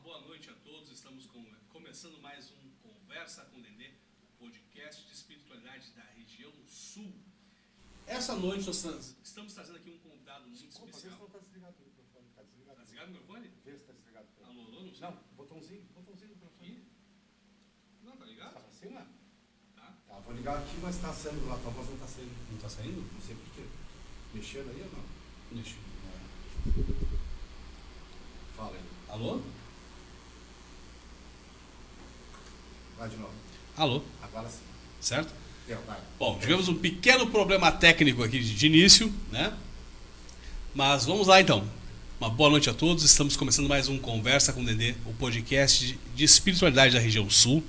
boa noite a todos. Estamos começando mais um Conversa com Dendê, podcast de espiritualidade da região sul. Essa noite nós estamos trazendo aqui um convidado muito especial. Vê se não está desligado o microfone. Está desligado. Está desligado o microfone? Vê se está desligado. Alô, não sei. Não, botãozinho do microfone. Não, tá ligado? Está assim, né? Tá. Tá, vou ligar aqui, mas está saindo lá. Tua voz não está saindo. Não tá saindo? Não sei por quê. Mexendo aí ou não? Deixa eu... Fala aí. Alô? Vai de novo. Alô? Agora sim. Certo? Vai. Bom, tivemos um pequeno problema técnico aqui de início, né? Mas vamos lá então. Uma boa noite a todos. Estamos começando mais um Conversa com Dendê, o podcast de espiritualidade da região sul.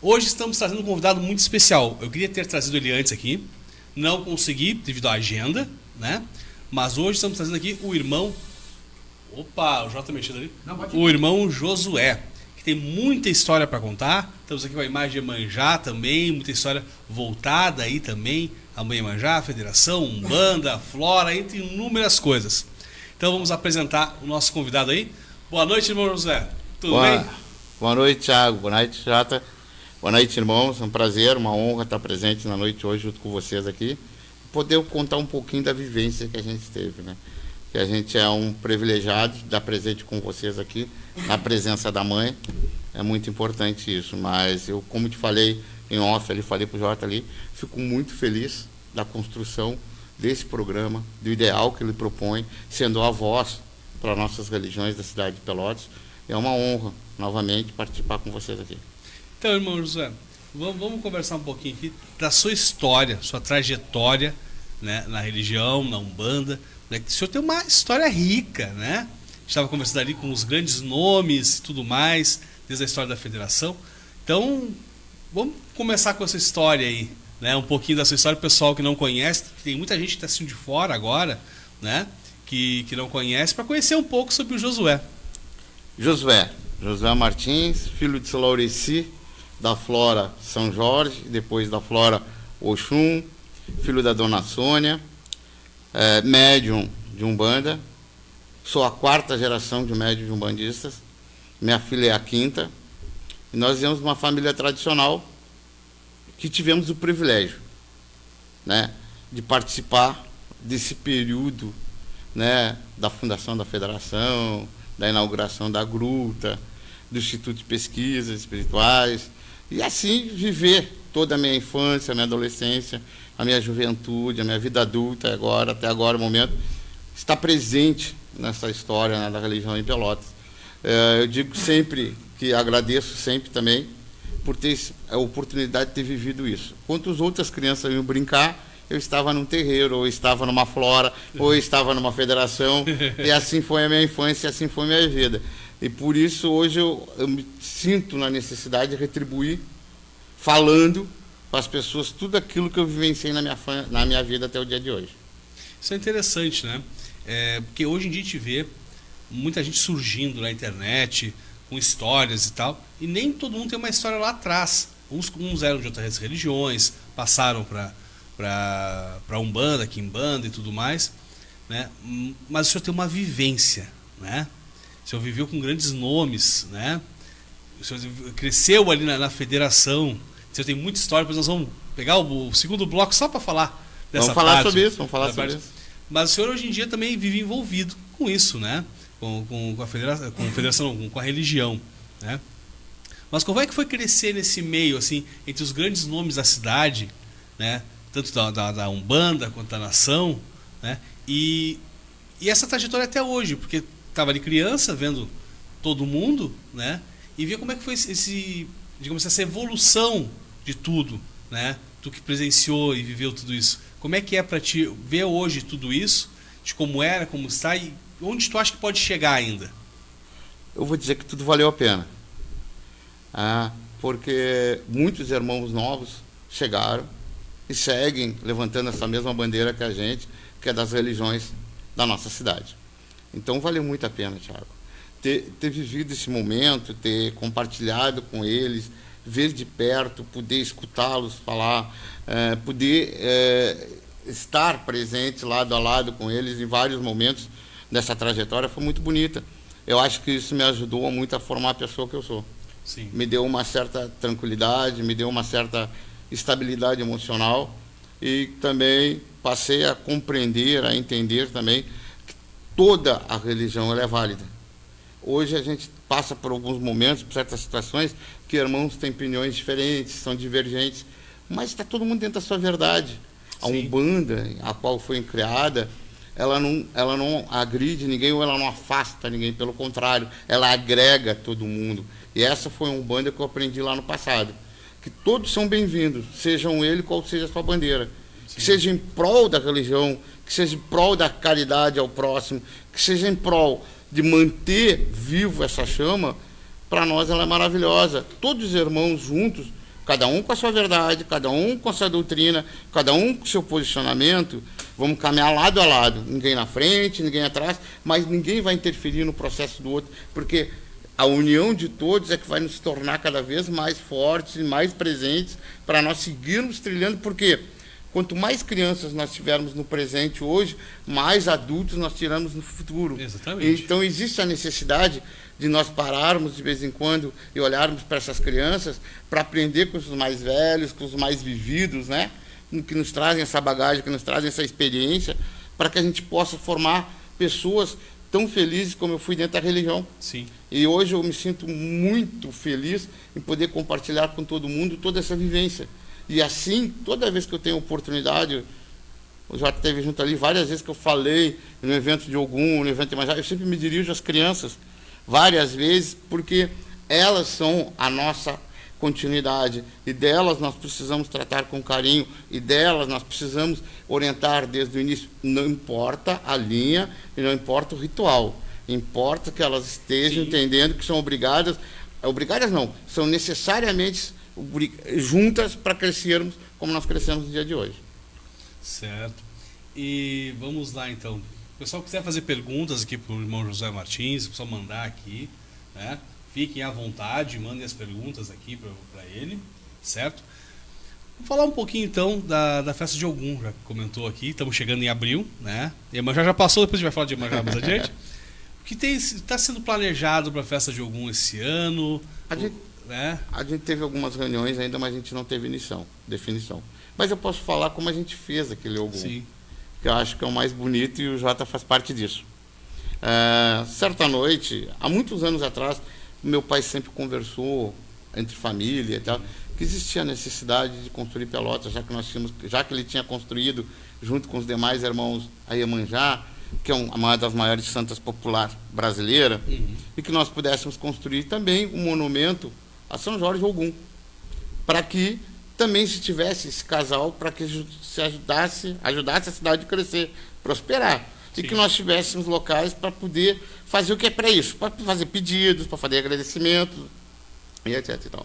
Hoje estamos trazendo um convidado muito especial. Eu queria ter trazido ele antes aqui, não consegui devido à agenda, né? Mas hoje estamos trazendo aqui o irmão... Opa, o Jota mexendo ali. Não, pode ir. O irmão Josué, que tem muita história para contar. Estamos aqui com a imagem de Iemanjá também, muita história voltada aí também a Mãe Iemanjá, a Federação, Umbanda, Flora, entre inúmeras coisas. Então vamos apresentar o nosso convidado aí. Boa noite, irmão Josué. Tudo bem? Boa noite, Thiago. Boa noite, Jota. Boa noite, irmãos. É um prazer, uma honra estar presente na noite hoje junto com vocês aqui. Poder contar um pouquinho da vivência que a gente teve, né? Que a gente é um privilegiado de estar presente com vocês aqui, na presença da mãe. É muito importante isso. Mas eu, como te falei em off, ali, falei para o Jota ali, fico muito feliz da construção desse programa, do ideal que ele propõe, sendo a voz para nossas religiões da cidade de Pelotas. É uma honra, novamente, participar com vocês aqui. Então, irmão Josué, vamos conversar um pouquinho aqui da sua história, sua trajetória, né, na religião, na Umbanda. Né, que o senhor tem uma história rica, né? Estava conversando ali com os grandes nomes e tudo mais, desde a história da federação. Então, vamos começar com essa história aí, né? Um pouquinho da sua história, o pessoal que não conhece, tem muita gente que está assistindo de fora agora, né? Que não conhece, para conhecer um pouco sobre o Josué. Josué Martins, filho de Laureci, da Flora São Jorge, depois da Flora Oxum, filho da Dona Sônia, médium de Umbanda. Sou a 4ª geração de médium de umbandistas. Minha filha é a 5ª. E nós viemos de uma família tradicional que tivemos o privilégio, né, de participar desse período, né, da fundação da federação, da inauguração da gruta, do Instituto de Pesquisas Espirituais, e assim viver toda a minha infância, a minha adolescência, a minha juventude, a minha vida adulta até agora o momento, está presente nessa história, né, da religião em Pelotas. Eu digo sempre que agradeço sempre também por ter a oportunidade de ter vivido isso. Enquanto as outras crianças iam brincar, eu estava num terreiro, ou estava numa flora, ou estava numa federação, e assim foi a minha infância, assim foi a minha vida. E por isso hoje eu me sinto na necessidade de retribuir, falando para as pessoas tudo aquilo que eu vivenciei na minha vida até o dia de hoje. Isso é interessante, né? Porque hoje em dia a gente vê muita gente surgindo na internet, com histórias e tal, e nem todo mundo tem uma história lá atrás. Uns eram de outras religiões, passaram para Umbanda, Quimbanda e tudo mais, né? Mas o senhor tem uma vivência, né? O senhor viveu com grandes nomes, né? O senhor cresceu ali na federação. O senhor tem muita história, pois nós vamos pegar o segundo bloco só para falar dessa parte. Vamos falar sobre isso, vamos falar sobre isso. Mas o senhor hoje em dia também vive envolvido com isso, né? Com a federação, com a religião, né? Mas como é que foi crescer nesse meio, assim, entre os grandes nomes da cidade, né? Tanto da Umbanda quanto da nação, né? E essa trajetória até hoje, porque estava ali criança, vendo todo mundo, né? E via como é que foi essa evolução de tudo, né? Tu que presenciou e viveu tudo isso. Como é que é para ti ver hoje tudo isso, de como era, como está e onde tu acha que pode chegar ainda? Eu vou dizer que tudo valeu a pena. Porque muitos irmãos novos chegaram e seguem levantando essa mesma bandeira que a gente, que é das religiões da nossa cidade. Então valeu muito a pena, Thiago. Ter vivido esse momento, ter compartilhado com eles, ver de perto, poder escutá-los falar, poder estar presente lado a lado com eles em vários momentos dessa trajetória foi muito bonita. eu acho que isso me ajudou muito a formar a pessoa que eu sou. Sim. Me deu uma certa tranquilidade, me deu uma certa estabilidade emocional e também passei a compreender, a entender também que toda a religião ela é válida. Hoje a gente passa por alguns momentos, por certas situações, que irmãos têm opiniões diferentes, são divergentes, mas está todo mundo dentro da sua verdade. A Umbanda, a qual foi criada, ela não agride ninguém ou ela não afasta ninguém, pelo contrário, ela agrega todo mundo. E essa foi uma Umbanda que eu aprendi lá no passado, que todos são bem-vindos, sejam ele qual seja a sua bandeira. Sim. Que seja em prol da religião, que seja em prol da caridade ao próximo, que seja em prol de manter vivo essa chama, para nós ela é maravilhosa. Todos os irmãos juntos, cada um com a sua verdade, cada um com a sua doutrina, cada um com o seu posicionamento, vamos caminhar lado a lado, ninguém na frente, ninguém atrás, mas ninguém vai interferir no processo do outro, porque a união de todos é que vai nos tornar cada vez mais fortes e mais presentes para nós seguirmos trilhando, porque quanto mais crianças nós tivermos no presente hoje, mais adultos nós tiramos no futuro. Exatamente. Então existe a necessidade de nós pararmos de vez em quando e olharmos para essas crianças para aprender com os mais velhos, com os mais vividos, né? Que nos trazem essa bagagem, que nos trazem essa experiência, para que a gente possa formar pessoas tão felizes como eu fui dentro da religião. Sim. E hoje eu me sinto muito feliz em poder compartilhar com todo mundo toda essa vivência. E assim, toda vez que eu tenho oportunidade, eu já esteve junto ali várias vezes que eu falei no evento de Ogum, no evento de Iemanjá, eu sempre me dirijo às crianças, várias vezes, porque elas são a nossa continuidade, e delas nós precisamos tratar com carinho, e delas nós precisamos orientar desde o início. Não importa a linha e não importa o ritual, importa que elas estejam entendendo que são obrigadas não, são necessariamente juntas para crescermos como nós crescemos no dia de hoje. Certo. E vamos lá então. O pessoal quiser fazer perguntas aqui para o irmão Josué Martins, o pessoal mandar aqui, né? Fiquem à vontade, mandem as perguntas aqui para ele, certo? Vou falar um pouquinho então da festa de Ogum, já comentou aqui, estamos chegando em abril, né? Iemanjá já passou, depois a gente vai falar de Iemanjá mais adiante. O que está sendo planejado para a festa de Ogum esse ano? A gente teve algumas reuniões ainda, mas a gente não teve definição. Mas eu posso falar como a gente fez aquele Ogum. Sim. Que eu acho que é o mais bonito e o Jota faz parte disso. Certa noite, há muitos anos atrás, meu pai sempre conversou entre família e tal, que existia a necessidade de construir Pelotas, já que ele tinha construído, junto com os demais irmãos, a Iemanjá, que é uma das maiores santas popular brasileira, e que nós pudéssemos construir também um monumento a São Jorge Ogum, para que também se tivesse esse casal, para que se ajudasse a cidade a crescer, prosperar. Sim. E que nós tivéssemos locais para poder fazer o que é para isso, para fazer pedidos, para fazer agradecimentos, e etc. E tal.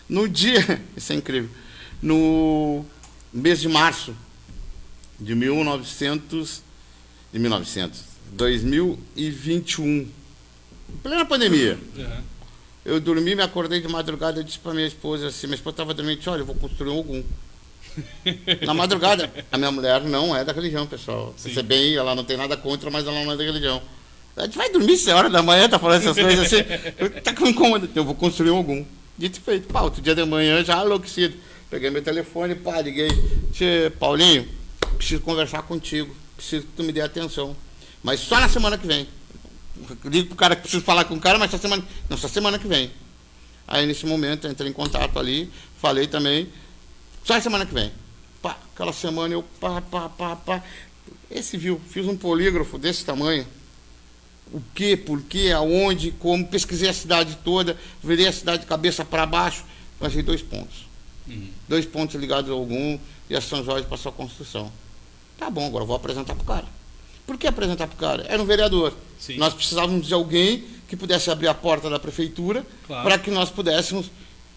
No dia, isso é incrível, no mês de março de 2021, em plena pandemia, eu dormi, me acordei de madrugada, eu disse para minha esposa assim, minha esposa estava dormindo, disse, olha, eu vou construir um Ogum. Na madrugada, a minha mulher não é da religião, pessoal. Você bem, ela não tem nada contra, mas ela não é da religião. A gente vai dormir 6 horas da manhã, tá falando essas coisas assim, tá com incômodo, eu vou construir um Ogum. Dito e feito, outro dia de manhã, já enlouquecido. Peguei meu telefone, liguei, Tchê, Paulinho, preciso conversar contigo, preciso que tu me dê atenção. Mas só na semana que vem. Digo pro cara que preciso falar com o cara, mas só semana que vem. Aí nesse momento eu entrei em contato ali, falei também, só na semana que vem. Aquela semana eu fiz um polígrafo desse tamanho. O que, por quê, aonde, como, pesquisei a cidade toda, virei a cidade de cabeça para baixo, achei 2 pontos. 2 pontos ligados ao Ogum e a São Jorge para sua construção. Tá bom, agora eu vou apresentar pro cara. Por que apresentar pro cara? Era um vereador. Sim. Nós precisávamos de alguém que pudesse abrir a porta da prefeitura, claro, para que nós pudéssemos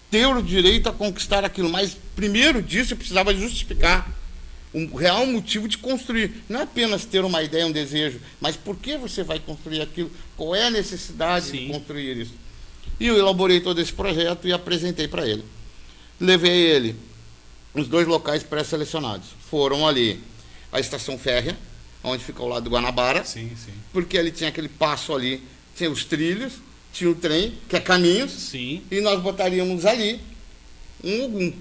ter o direito a conquistar aquilo. Mas primeiro disso eu precisava justificar um real motivo de construir. Não é apenas ter uma ideia, um desejo, mas por que você vai construir aquilo? Qual é a necessidade de construir isso? E eu elaborei todo esse projeto e apresentei para ele. Levei ele os 2 locais pré-selecionados. Foram ali a estação férrea, onde fica ao lado do Guanabara, porque ele tinha aquele passo ali, tinha os trilhos, tinha o trem, que é caminhos, Sim. e nós botaríamos ali um ogum,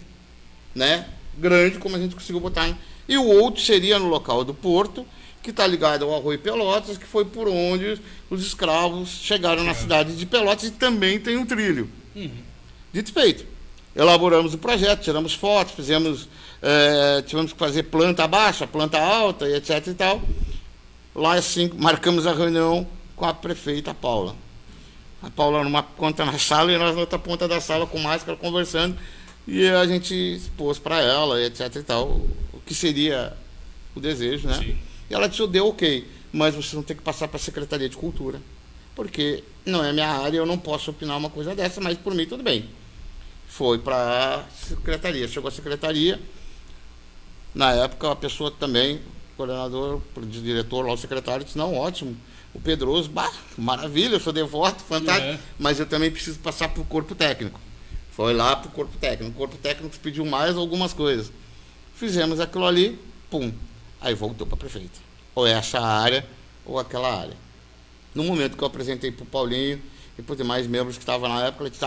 né? Grande, como a gente conseguiu botar. E o outro seria no local do porto, que está ligado ao Arroio Pelotas, que foi por onde os escravos chegaram na cidade de Pelotas, e também tem um trilho. Dito e feito. Elaboramos o projeto, tiramos fotos, tivemos que fazer planta baixa, planta alta, e etc e tal. Lá, assim, marcamos a reunião com a prefeita Paula. A Paula numa ponta na sala e nós na outra ponta da sala com máscara conversando, e a gente expôs para ela, etc e tal, o que seria o desejo, né? Sim. E ela disse, deu ok, mas vocês vão ter que passar para a Secretaria de Cultura, porque não é minha área, eu não posso opinar uma coisa dessa, mas por mim tudo bem. Foi para a Secretaria, chegou a Secretaria, na época a pessoa também, coordenador, diretor lá, o secretário, disse, não, ótimo, o Pedroso, maravilha, eu sou devoto, fantástico, mas eu também preciso passar para o corpo técnico. Foi lá para o corpo técnico pediu mais algumas coisas. Fizemos aquilo ali, pum, aí voltou para a prefeita. Ou essa área, ou aquela área. No momento que eu apresentei para o Paulinho e para os demais membros que estavam na época, ele disse,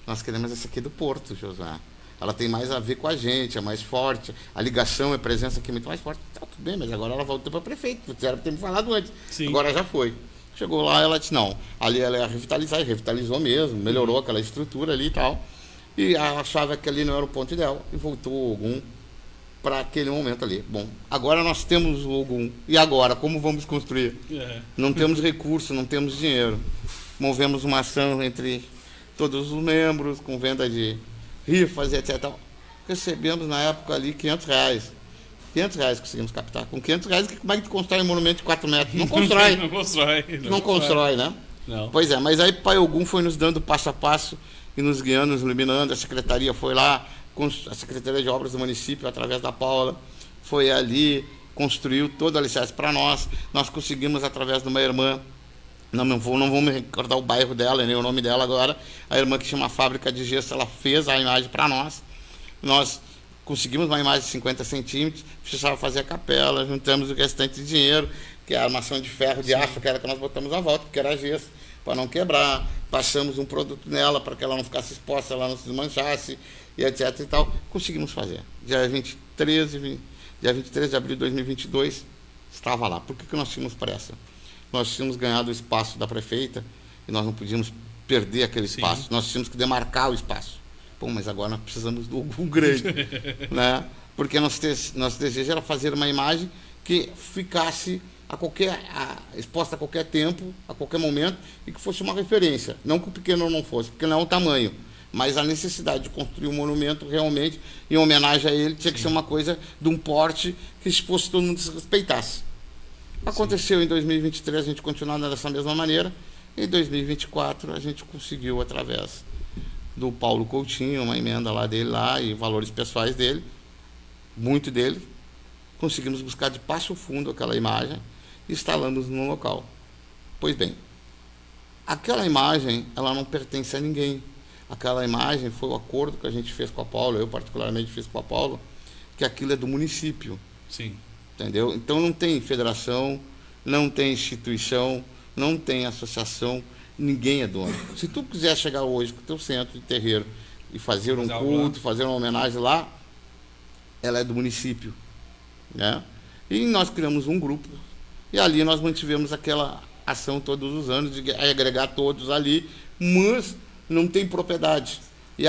nós queremos essa aqui do Porto, Josué. Ela tem mais a ver com a gente, é mais forte, a ligação, a presença aqui é muito mais forte. Tá, tudo bem, mas agora ela voltou para a prefeita, era para ter me falado antes. Sim. Agora já foi. Chegou lá, ela disse, não, ali ela ia revitalizar, e revitalizou mesmo, melhorou aquela estrutura ali e tal. E achava que ali não era o ponto ideal, e voltou o Ogum para aquele momento ali. Bom, agora nós temos o Ogum, e agora, como vamos construir? Não temos recurso, não temos dinheiro. Movemos uma ação entre todos os membros, com venda de rifas, etc. Recebemos na época ali R$500. R$500 conseguimos captar. Com R$500, como é que tu constrói um monumento de 4 metros? Não constrói. Não constrói, né? Não. Pois é, mas aí Pai Ogum foi nos dando passo a passo e nos guiando, nos iluminando. A secretaria foi lá, a Secretaria de Obras do município, através da Paula, foi ali, construiu todo o alicerce para nós. Nós conseguimos, através de uma irmã, não vou me recordar o bairro dela, nem o nome dela agora, a irmã que tinha uma fábrica de gesso, ela fez a imagem para nós. Nós conseguimos uma imagem de 50 centímetros, precisava fazer a capela, juntamos o restante de dinheiro, que é a armação de ferro, de aço, que era que nós botamos à volta, porque era gesso, para não quebrar. Passamos um produto nela para que ela não ficasse exposta, ela não se desmanchasse, e etc. e tal. Conseguimos fazer. Dia 23 de abril de 2022, estava lá. Por que nós tínhamos pressa? Nós tínhamos ganhado o espaço da prefeita e nós não podíamos perder aquele espaço. Nós tínhamos que demarcar o espaço. Pô, mas agora nós precisamos do Ogum grande, né? Porque nosso desejo era fazer uma imagem que ficasse exposta a qualquer tempo, a qualquer momento, e que fosse uma referência. Não que o pequeno não fosse, porque não é o tamanho, mas a necessidade de construir um monumento realmente em homenagem a ele tinha que ser uma coisa de um porte que, se fosse, todo mundo se respeitasse. Aconteceu em 2023, a gente continuou dessa mesma maneira. Em 2024, a gente conseguiu, através do Paulo Coutinho, uma emenda lá dele, e valores pessoais dele, muito dele, conseguimos buscar de Passo Fundo aquela imagem e instalamos no local. Pois bem, aquela imagem, ela não pertence a ninguém. Aquela imagem foi o acordo que a gente fez com a Paula, eu particularmente fiz com a Paula, que aquilo é do município. Sim. Entendeu? Então não tem federação, não tem instituição, não tem associação, ninguém é dono. Se tu quiser chegar hoje com o teu centro de terreiro e fazer um culto, fazer uma homenagem lá, ela é do município, né? E nós criamos um grupo e ali nós mantivemos aquela ação todos os anos de agregar todos ali, mas não tem propriedade. E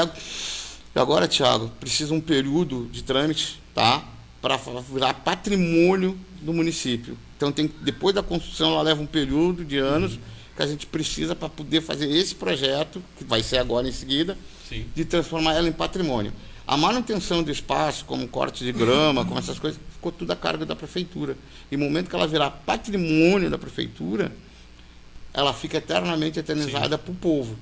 agora, Thiago, precisa um período de trâmite, tá? Para virar patrimônio do município. Então, depois da construção, ela leva um período de anos que a gente precisa para poder fazer esse projeto, que vai ser agora em seguida, de transformar ela em patrimônio. A manutenção do espaço, como corte de grama, como essas coisas, ficou tudo a cargo da prefeitura. E no momento que ela virar patrimônio da prefeitura, ela fica eternizada para o povo.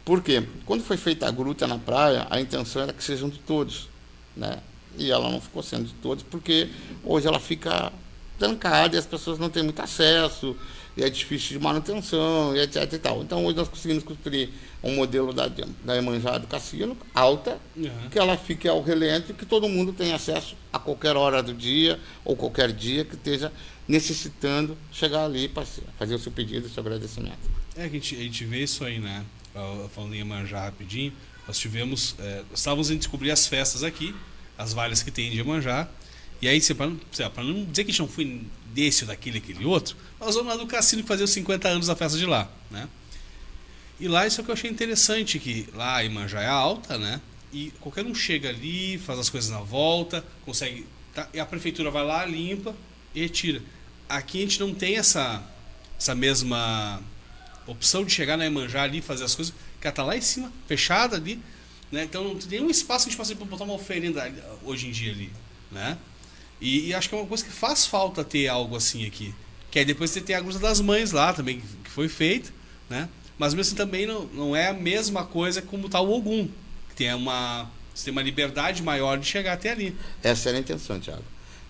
Por quê? Quando foi feita a gruta na praia, a intenção era que sejam de todos, né? E ela não ficou sendo de todos, porque hoje ela fica trancada e as pessoas não têm muito acesso, e é difícil de manutenção, e etc e tal. Então, hoje nós conseguimos construir um modelo da Iemanjá do Cassino, alta, que ela fique ao relento e que todo mundo tenha acesso a qualquer hora do dia, ou qualquer dia que esteja necessitando chegar ali para fazer o seu pedido, o seu agradecimento. É que a gente vê isso aí, né? Falando em Iemanjá rapidinho, nós tivemos, estávamos em descobrir as festas aqui, as várias que tem de Iemanjá, e aí, para não dizer que a gente não foi desse ou daquele, aquele outro, nós vamos lá do Cassino fazer os 50 anos da festa de lá, né? E lá isso é o que eu achei interessante, que lá a Iemanjá é alta, né? E qualquer um chega ali, faz as coisas na volta, consegue, tá? E a prefeitura vai lá, limpa e retira. Aqui a gente não tem essa mesma opção de chegar na Iemanjá ali, fazer as coisas, que ela tá lá em cima, fechada ali, né? Então não tem nenhum espaço que a gente possa botar uma oferenda hoje em dia ali, né? E acho que é uma coisa que faz falta ter algo assim aqui. Que aí depois você tem a Gruta das Mães lá também, que foi feita, né? Mas mesmo assim também não é a mesma coisa como tá o Ogum, que você tem uma liberdade maior de chegar até ali. Essa era a intenção, Thiago.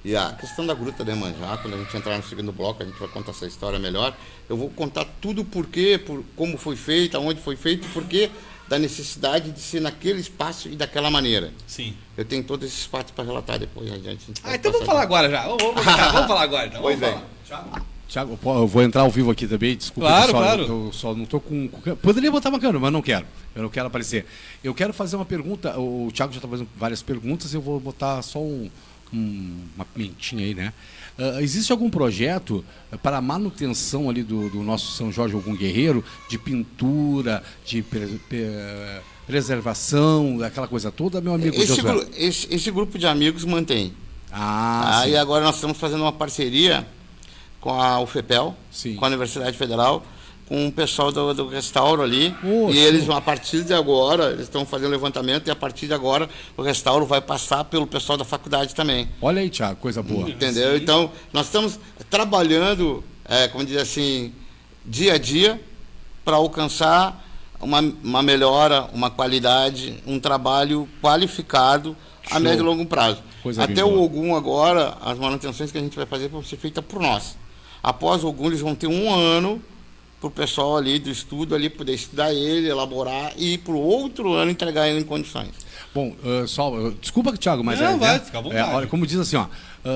E a questão da Gruta da Iemanjá, quando a gente entrar no segundo bloco, a gente vai contar essa história melhor. Eu vou contar tudo o porquê, como foi feita, onde foi feito, porquê da necessidade de ser naquele espaço e daquela maneira. Sim. Eu tenho todos esses fatos para relatar depois adiante. Então vamos falar agora já. Vamos falar agora. Então. Pois bem. Thiago, eu vou entrar ao vivo aqui também, desculpa. Claro, pessoal, claro. Eu só não estou com... Poderia botar uma câmera, mas não quero. Eu não quero aparecer. Eu quero fazer uma pergunta. O Thiago já está fazendo várias perguntas, eu vou botar só uma pimentinha aí, né? Existe algum projeto para a manutenção ali do nosso São Jorge Ogum Guerreiro, de pintura, de preservação, aquela coisa toda, meu amigo Josué? Esse grupo de amigos mantém. Sim. E agora nós estamos fazendo uma parceria com a UFPEL, Sim. com a Universidade Federal, com o pessoal do restauro ali, e sim. eles, a partir de agora, eles estão fazendo levantamento, e a partir de agora o restauro vai passar pelo pessoal da faculdade também. Olha aí, Thiago, coisa boa. Entendeu? Sim. Então, nós estamos trabalhando, como dizer assim, dia a dia, para alcançar uma melhora, uma qualidade, um trabalho qualificado a médio e longo prazo. Coisa Até boa. o Ogum agora, as manutenções que a gente vai fazer vão ser feitas por nós. Após o Ogum, eles vão ter 1 ano para o pessoal ali do estudo ali poder estudar ele, elaborar e para o outro ano entregar ele em condições. Bom, desculpa, Thiago, mas não, vai, fica à vontade. olha, como diz assim, ó,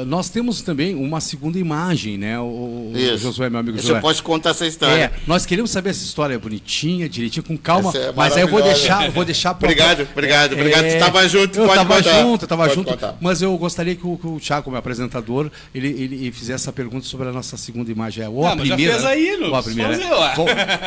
nós temos também uma segunda imagem, né, o Josué, meu amigo Você Josué. pode contar essa história. Nós queremos saber essa história bonitinha, direitinho, com calma, Essa é mas aí eu vou maravilhosa. deixar para Obrigado. Você estava junto, eu pode contar. Eu estava junto, contar. mas eu gostaria que o Thiago, como apresentador, ele fizesse essa pergunta sobre a nossa segunda imagem. Ou a Mas já primeira. fez aí, ou a primeira. fazer, ué.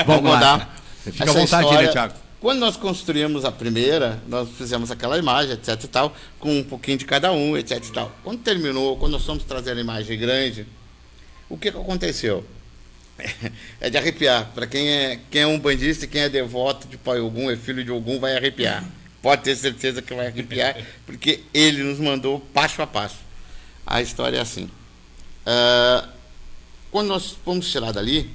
Vamos lá. Contar. Fica à Essa vontade, história, né, Thiago? Quando nós construímos a primeira, nós fizemos aquela imagem, etc e tal, com um pouquinho de cada um, etc e tal. Quando terminou, quando nós fomos trazer a imagem grande, o que aconteceu? É de arrepiar. Para quem é um bandista e quem é devoto de Pai Ogum, é filho de Ogum, vai arrepiar. Pode ter certeza que vai arrepiar, porque ele nos mandou passo a passo. A história é assim. Quando nós fomos tirar dali,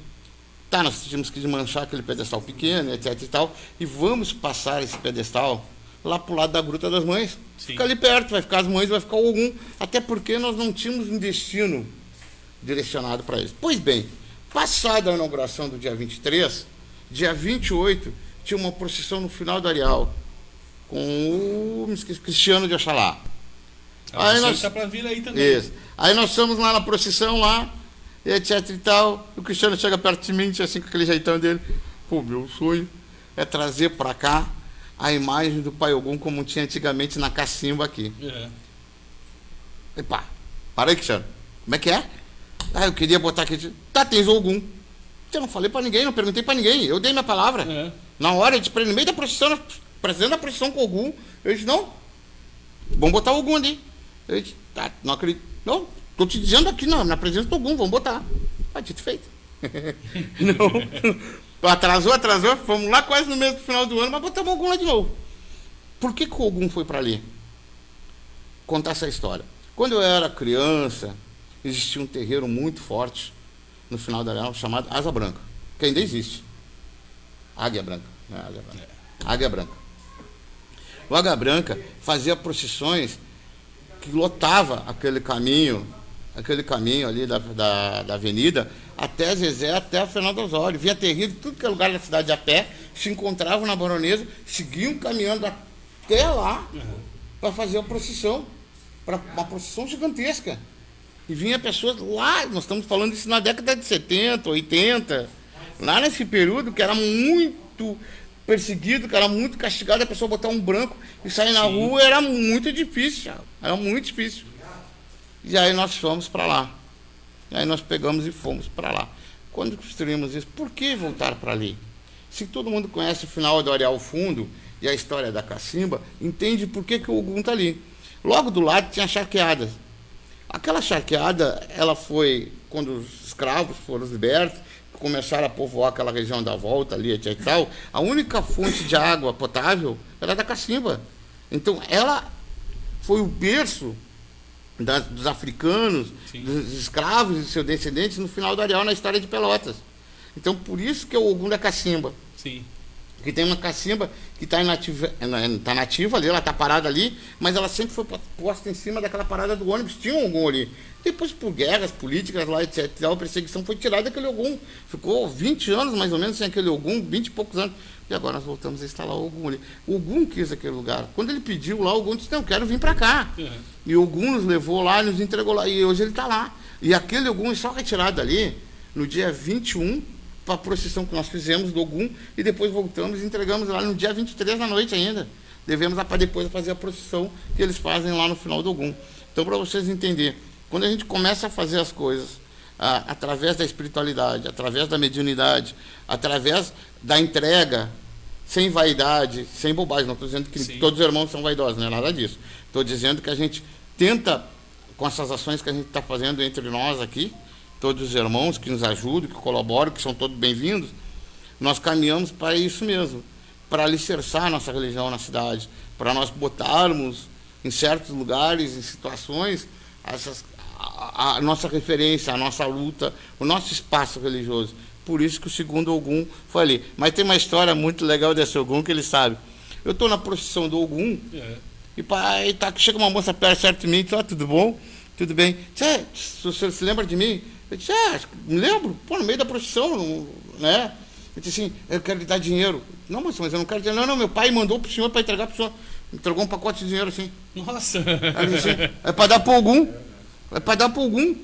nós tínhamos que desmanchar aquele pedestal pequeno, etc e tal, e vamos passar esse pedestal lá pro lado da Gruta das Mães. Sim. Fica ali perto, vai ficar as mães, vai ficar o Ogum, até porque nós não tínhamos um destino direcionado para eles. Pois bem, passada a inauguração do dia 23, dia 28, tinha uma procissão no final do areal, com o Cristiano de Oxalá. Aí nós está para vir aí também. Isso. Aí nós fomos lá na procissão lá, etc e tal. O Cristiano chega perto de mim, assim, com aquele jeitão dele. Pô, meu sonho é trazer para cá a imagem do Pai Ogum como tinha antigamente na cacimba aqui. Epa, para aí, Cristiano. Como é que é? Eu queria botar aqui. Tens Ogum. Eu não falei para ninguém, não perguntei para ninguém. Eu dei minha palavra. Na hora, no meio da procissão, presidente da procissão com o Ogum, eu disse, não, vamos botar o Ogum ali. Eu disse, não acredito. Não, estou te dizendo aqui, não, na presença do Ogum, vamos botar. Dito feito. Não. Atrasou, fomos lá quase no mês do final do ano, mas botamos o Ogum lá de novo. Por que o Ogum foi para ali? Contar essa história. Quando eu era criança, existia um terreiro muito forte no final da areia, chamado Asa Branca, que ainda existe. Águia Branca. Não é Águia Branca. Águia Branca. O Águia Branca fazia procissões que lotava aquele caminho aquele caminho ali da avenida, até Zezé, até a Fernando Osório. Vinha terrível, tudo que é lugar da cidade a pé, se encontravam na Baronesa, seguiam caminhando até lá para fazer a procissão, para uma procissão gigantesca. E vinha pessoas lá, nós estamos falando isso na década de 70, 80, lá nesse período que era muito perseguido, que era muito castigado, a pessoa botar um branco e sair na rua era muito difícil, era muito difícil. E aí nós fomos para lá. E aí nós pegamos e fomos para lá. Quando construímos isso, por que voltar para ali? Se todo mundo conhece o final do Areal Fundo e a história da cacimba, entende por que o Ogum está ali. Logo do lado tinha charqueadas. Aquela charqueada, ela foi quando os escravos foram libertos, começaram a povoar aquela região da volta ali, etc. e tal, a única fonte de água potável era da cacimba. Então, ela foi o berço dos africanos, dos escravos e seus descendentes no final do Areal, na história de Pelotas. Então, por isso que é o Ogum da cacimba. Sim. Que tem uma cacimba que está nativa ali, ela está parada ali, mas ela sempre foi posta em cima daquela parada do ônibus, tinha um Ogum ali. Depois, por guerras políticas lá, etc., a perseguição foi tirada daquele Ogum. Ficou 20 anos, mais ou menos, sem aquele Ogum, 20 e poucos anos. E agora nós voltamos a instalar o Ogum ali. O Ogum quis aquele lugar. Quando ele pediu lá, o Ogum disse, não, eu quero vir para cá. E o Ogum nos levou lá, nos entregou lá. E hoje ele está lá. E aquele Ogum é só retirado ali, no dia 21, para a procissão que nós fizemos do Ogum, e depois voltamos e entregamos lá no dia 23 da noite ainda. Devemos para depois fazer a procissão que eles fazem lá no final do Ogum. Então, para vocês entenderem, quando a gente começa a fazer as coisas através da espiritualidade, através da mediunidade, através da entrega, sem vaidade, sem bobagem, não estou dizendo que todos os irmãos são vaidosos, não é nada disso. Estou dizendo que a gente tenta, com essas ações que a gente está fazendo entre nós aqui, todos os irmãos que nos ajudam, que colaboram, que são todos bem-vindos, nós caminhamos para isso mesmo, para alicerçar a nossa religião na cidade, para nós botarmos em certos lugares, em situações, a nossa referência, a nossa luta, o nosso espaço religioso. Por isso que o segundo Ogum foi ali. Mas tem uma história muito legal desse Ogum que ele sabe. Eu estou na procissão do Ogum, e chega uma moça perto de mim e diz, tudo bom? Tudo bem? O senhor se lembra de mim? Eu disse, me lembro, no meio da procissão, né? Eu disse assim, eu quero lhe dar dinheiro. Não, moça, mas eu não quero dinheiro. Não, meu pai mandou para o senhor para entregar para o senhor. Entregou um pacote de dinheiro assim. Nossa! Aí eu disse, é para dar para o Ogum. É para dar para o Ogum.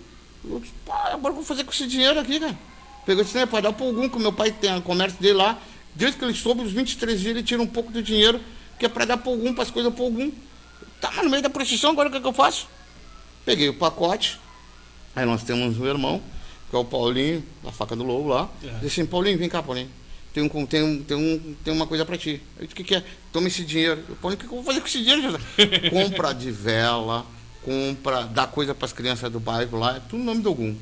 Eu disse, agora o que eu vou fazer com esse dinheiro aqui, cara? Pegou e disse, é para dar para o Ogum, que o meu pai tem o comércio dele lá. Desde que ele soube, os 23 dias, ele tira um pouco do dinheiro, que é para dar para o Ogum, para as coisas para o Ogum. Tá, mas no meio da procissão, agora o que eu faço? Peguei o pacote. Aí nós temos um irmão, que é o Paulinho, da Faca do Lobo lá. Disse assim, Paulinho, vem cá, Paulinho. Tem uma coisa para ti. Eu disse, o que é? Toma esse dinheiro. Eu, Paulinho, o que eu vou fazer com esse dinheiro, Jesus? Compra de vela, dá coisa para as crianças do bairro lá, é tudo no nome do Ogum.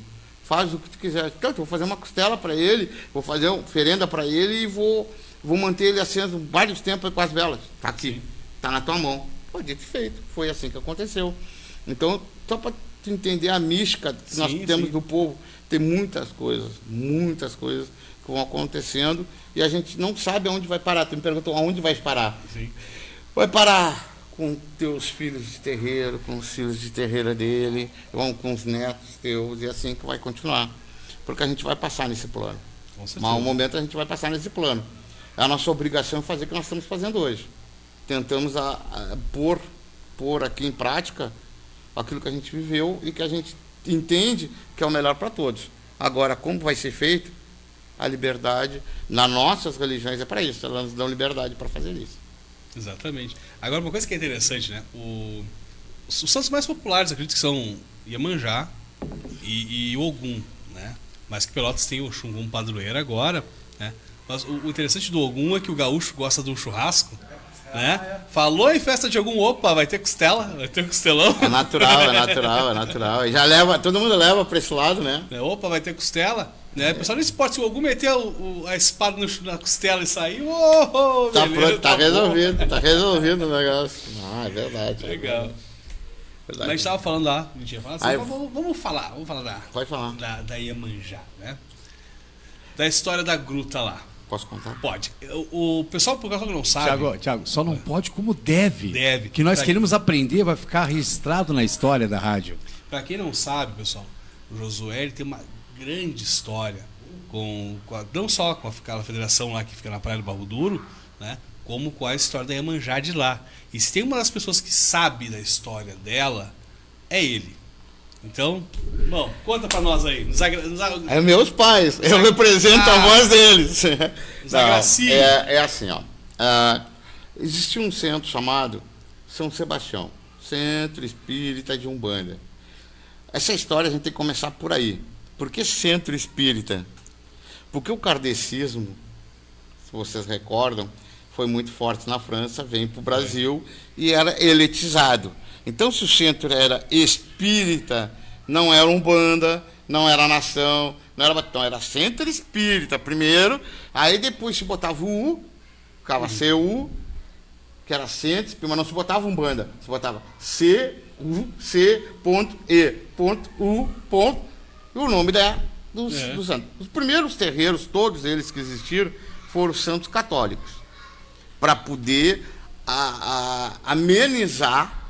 Faz o que tu quiser. Então, eu vou fazer uma costela para ele, vou fazer uma oferenda para ele e vou manter ele aceso vários tempos com as velas. Tá aqui, tá na tua mão. Pô, dito e feito. Foi assim que aconteceu. Então, só para tu entender a mística que nós temos do povo, tem muitas coisas que vão acontecendo e a gente não sabe aonde vai parar. Tu me perguntou aonde vai parar. Vai parar com teus filhos de terreiro, com os filhos de terreira dele, vão com os netos teus, e assim que vai continuar. Porque a gente vai passar nesse plano. Mas um momento a gente vai passar nesse plano. É a nossa obrigação fazer o que nós estamos fazendo hoje. Tentamos pôr aqui em prática aquilo que a gente viveu e que a gente entende que é o melhor para todos. Agora, como vai ser feito? A liberdade, nas nossas religiões, é para isso. Elas nos dão liberdade para fazer isso. Exatamente. Agora, uma coisa que é interessante, né? Os santos mais populares, acredito que são Iemanjá e o Ogum, né? Mas que Pelotas tem o Oxum como padroeiro agora, né? Mas o interessante do Ogum é que o gaúcho gosta de um churrasco, né? Falou em festa de Ogum, opa, vai ter costela, vai ter costelão. É natural. E já leva, todo mundo leva para esse lado, né? Opa, vai ter costela. Né? O pessoal não importa se o Ogum meter a espada na costela e sair. Tá pronto, tá resolvido o negócio. É verdade. Legal. Mas a gente estava falando lá, a gente ia falar assim, vamos falar Pode falar. Da Iemanjá, né? Da história da gruta lá. Posso contar? Pode. O pessoal, por causa que não sabe... Tiago, só não pode como deve. Deve. Que nós queremos aprender, vai ficar registrado na história da rádio. Para quem não sabe, pessoal, o Josué ele tem uma grande história não só com aquela federação lá que fica na Praia do Barro Duro, né, como com a história da Iemanjá de lá. E se tem uma das pessoas que sabe da história dela, é ele. Então, bom, conta pra nós aí. É meus pais, eu represento a voz deles. Não, é assim, ó. Existia um centro chamado São Sebastião, Centro Espírita de Umbanda. Essa história a gente tem que começar por aí. Por que Centro Espírita? Porque o kardecismo, se vocês recordam, foi muito forte na França, veio para o Brasil e era elitizado. Então, se o centro era espírita, não era Umbanda, não era nação, não era batão, era Centro Espírita primeiro, aí depois se botava o U, ficava CU, que era centro, mas não se botava Umbanda, se botava CUC.E.U. E o nome dos santos. Os primeiros terreiros, todos eles que existiram, foram santos católicos, para poder amenizar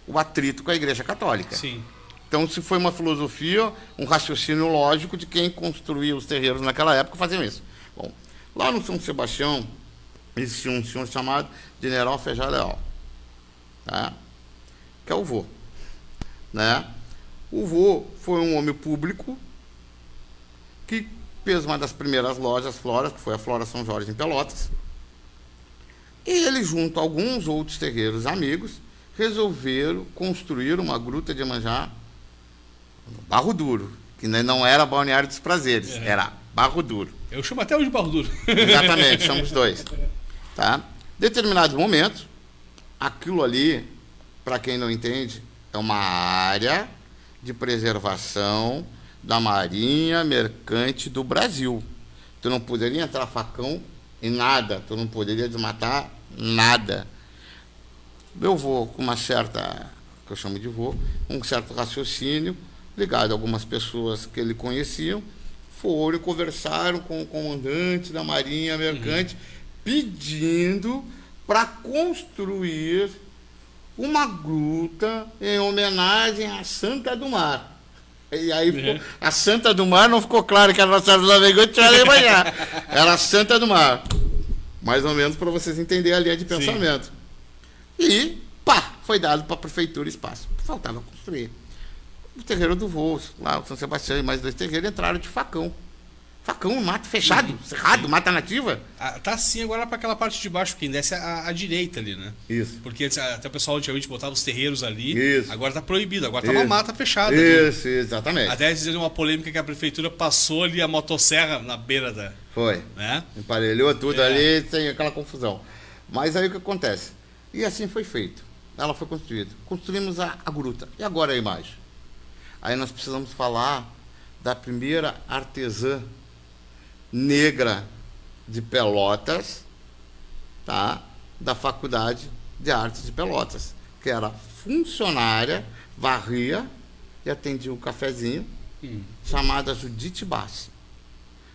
o atrito com a Igreja Católica. Sim. Então, se foi uma filosofia, um raciocínio lógico de quem construía os terreiros naquela época faziam isso. Bom, lá no São Sebastião, existia um senhor chamado General Feijó Leal, tá? Que é o vô. Né? O vô foi um homem público que fez uma das primeiras lojas Flora, que foi a Flora São Jorge em Pelotas. E ele, junto a alguns outros terreiros amigos, resolveram construir uma gruta de Iemanjá no Barro Duro, que não era Balneário dos Prazeres, era Barro Duro. Eu chamo até hoje de Barro Duro. Exatamente, somos dois. Tá? Determinado momento, aquilo ali, para quem não entende, é uma área de preservação da Marinha Mercante do Brasil. Tu não poderia entrar facão em nada, tu não poderia desmatar nada. Meu vô, com uma certa, que eu chamo de vô, um certo raciocínio, ligado a algumas pessoas que ele conheciam, foram e conversaram com o comandante da Marinha Mercante, pedindo para construir uma gruta em homenagem à Santa do Mar. E aí ficou, a Santa do Mar não ficou claro que era Nossa Senhora dos Navegantes, era a Santa do Mar. Mais ou menos para vocês entenderem a linha de pensamento. Sim. E, pá, foi dado para a prefeitura espaço. Faltava construir. O terreiro do Vô, lá o São Sebastião e mais dois terreiros entraram de facão. Facão, mato fechado, cerrado, mata nativa. Tá assim agora para aquela parte de baixo, quem desce à direita ali, né? Isso. Porque até o pessoal antigamente botava os terreiros ali. Isso. Agora tá proibido, agora tá uma mata fechada. Isso, ali. Exatamente. Até dizer uma polêmica que a prefeitura passou ali a motosserra na beira da. Foi. Né? Emparelhou tudo ali, tem aquela confusão. Mas aí o que acontece? E assim foi feito. Ela foi construída. Construímos a gruta. E agora a imagem? Aí nós precisamos falar da primeira artesã negra de Pelotas, tá? Da Faculdade de Artes de Pelotas, que era funcionária, varria e atendia um cafezinho, chamada Judite Bassi.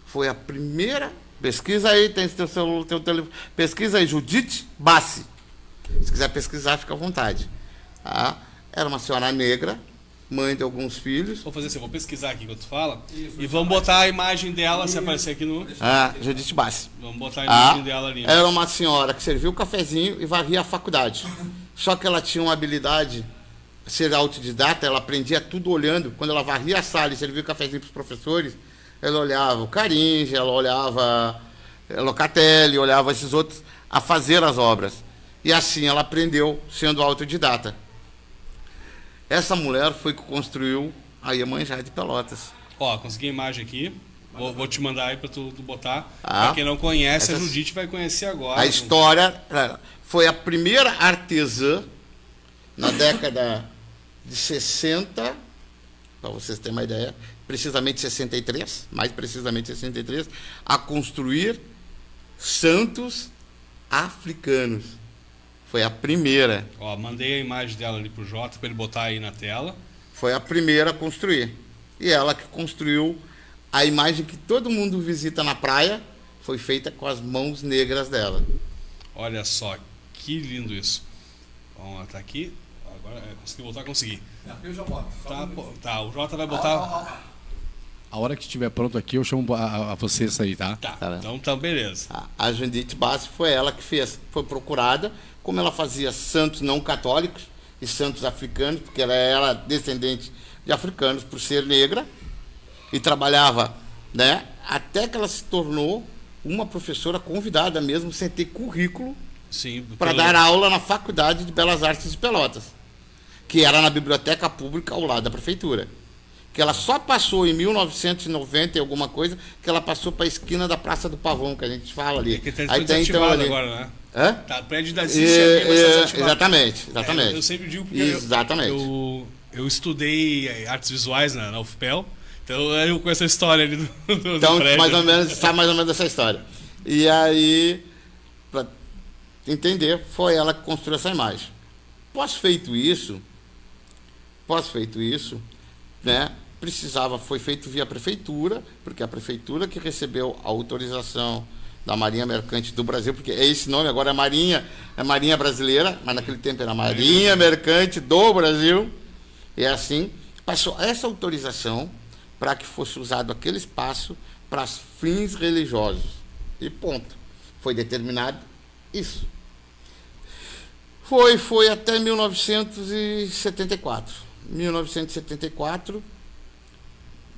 Foi a primeira, pesquisa aí, tem teu telefone, pesquisa aí, Judite Bassi. Se quiser pesquisar, fica à vontade. Tá? Era uma senhora negra, mãe de alguns filhos. Vou fazer assim, vou pesquisar aqui enquanto tu fala. Isso, e vamos botar a imagem dela, se aparecer aqui no... Judite Bassi. Vamos botar a imagem dela ali. Era uma senhora que servia o cafezinho e varria a faculdade. Só que ela tinha uma habilidade, ser autodidata, ela aprendia tudo olhando. Quando ela varria a sala e servia o cafezinho para os professores, ela olhava o Caringe, ela olhava Locatelli, olhava esses outros a fazer as obras. E assim ela aprendeu sendo autodidata. Essa mulher foi que construiu a Iemanjá de Pelotas. Ó, consegui a imagem aqui. Vou te mandar aí para tu botar. Para quem não conhece, a Judite vai conhecer agora. A história foi a primeira artesã na década de 60, para vocês terem uma ideia, precisamente 63, mais precisamente 63, a construir santos africanos. Foi a primeira. Ó, mandei a imagem dela ali pro Jota para ele botar aí na tela. Foi a primeira a construir. E ela que construiu a imagem que todo mundo visita na praia, foi feita com as mãos negras dela. Olha só, que lindo isso. Vamos lá, tá aqui. Agora consegui voltar, consegui. Eu já boto. Tá, o Jota vai botar... A hora que estiver pronto aqui, eu chamo a vocês aí, tá? Tá, então beleza. A Judite Bassi foi ela que fez, foi procurada, como ela fazia santos não católicos e santos africanos, porque ela era descendente de africanos por ser negra, e trabalhava, né, até que ela se tornou uma professora convidada mesmo, sem ter currículo, para dar aula na Faculdade de Belas Artes de Pelotas, que era na biblioteca pública ao lado da prefeitura. Que ela só passou em 1990 e alguma coisa, que ela passou para a esquina da Praça do Pavão, que a gente fala ali. Que aí tem então ali agora, né? Hã? Tá, prédio da CIC exatamente. Eu sempre digo porque exatamente. Eu estudei artes visuais na UFPEL, então eu conheço a história ali do então, prédio. mais ou menos, sabe mais ou menos essa história. E aí, para entender, foi ela que construiu essa imagem. Pós-feito isso, né, foi feito via prefeitura, porque a prefeitura que recebeu a autorização da Marinha Mercante do Brasil, porque é esse nome, agora é Marinha Brasileira, mas naquele tempo era Marinha Mercante do Brasil, e assim, passou essa autorização para que fosse usado aquele espaço para fins religiosos, e ponto. Foi determinado isso. Foi até 1974. 1974,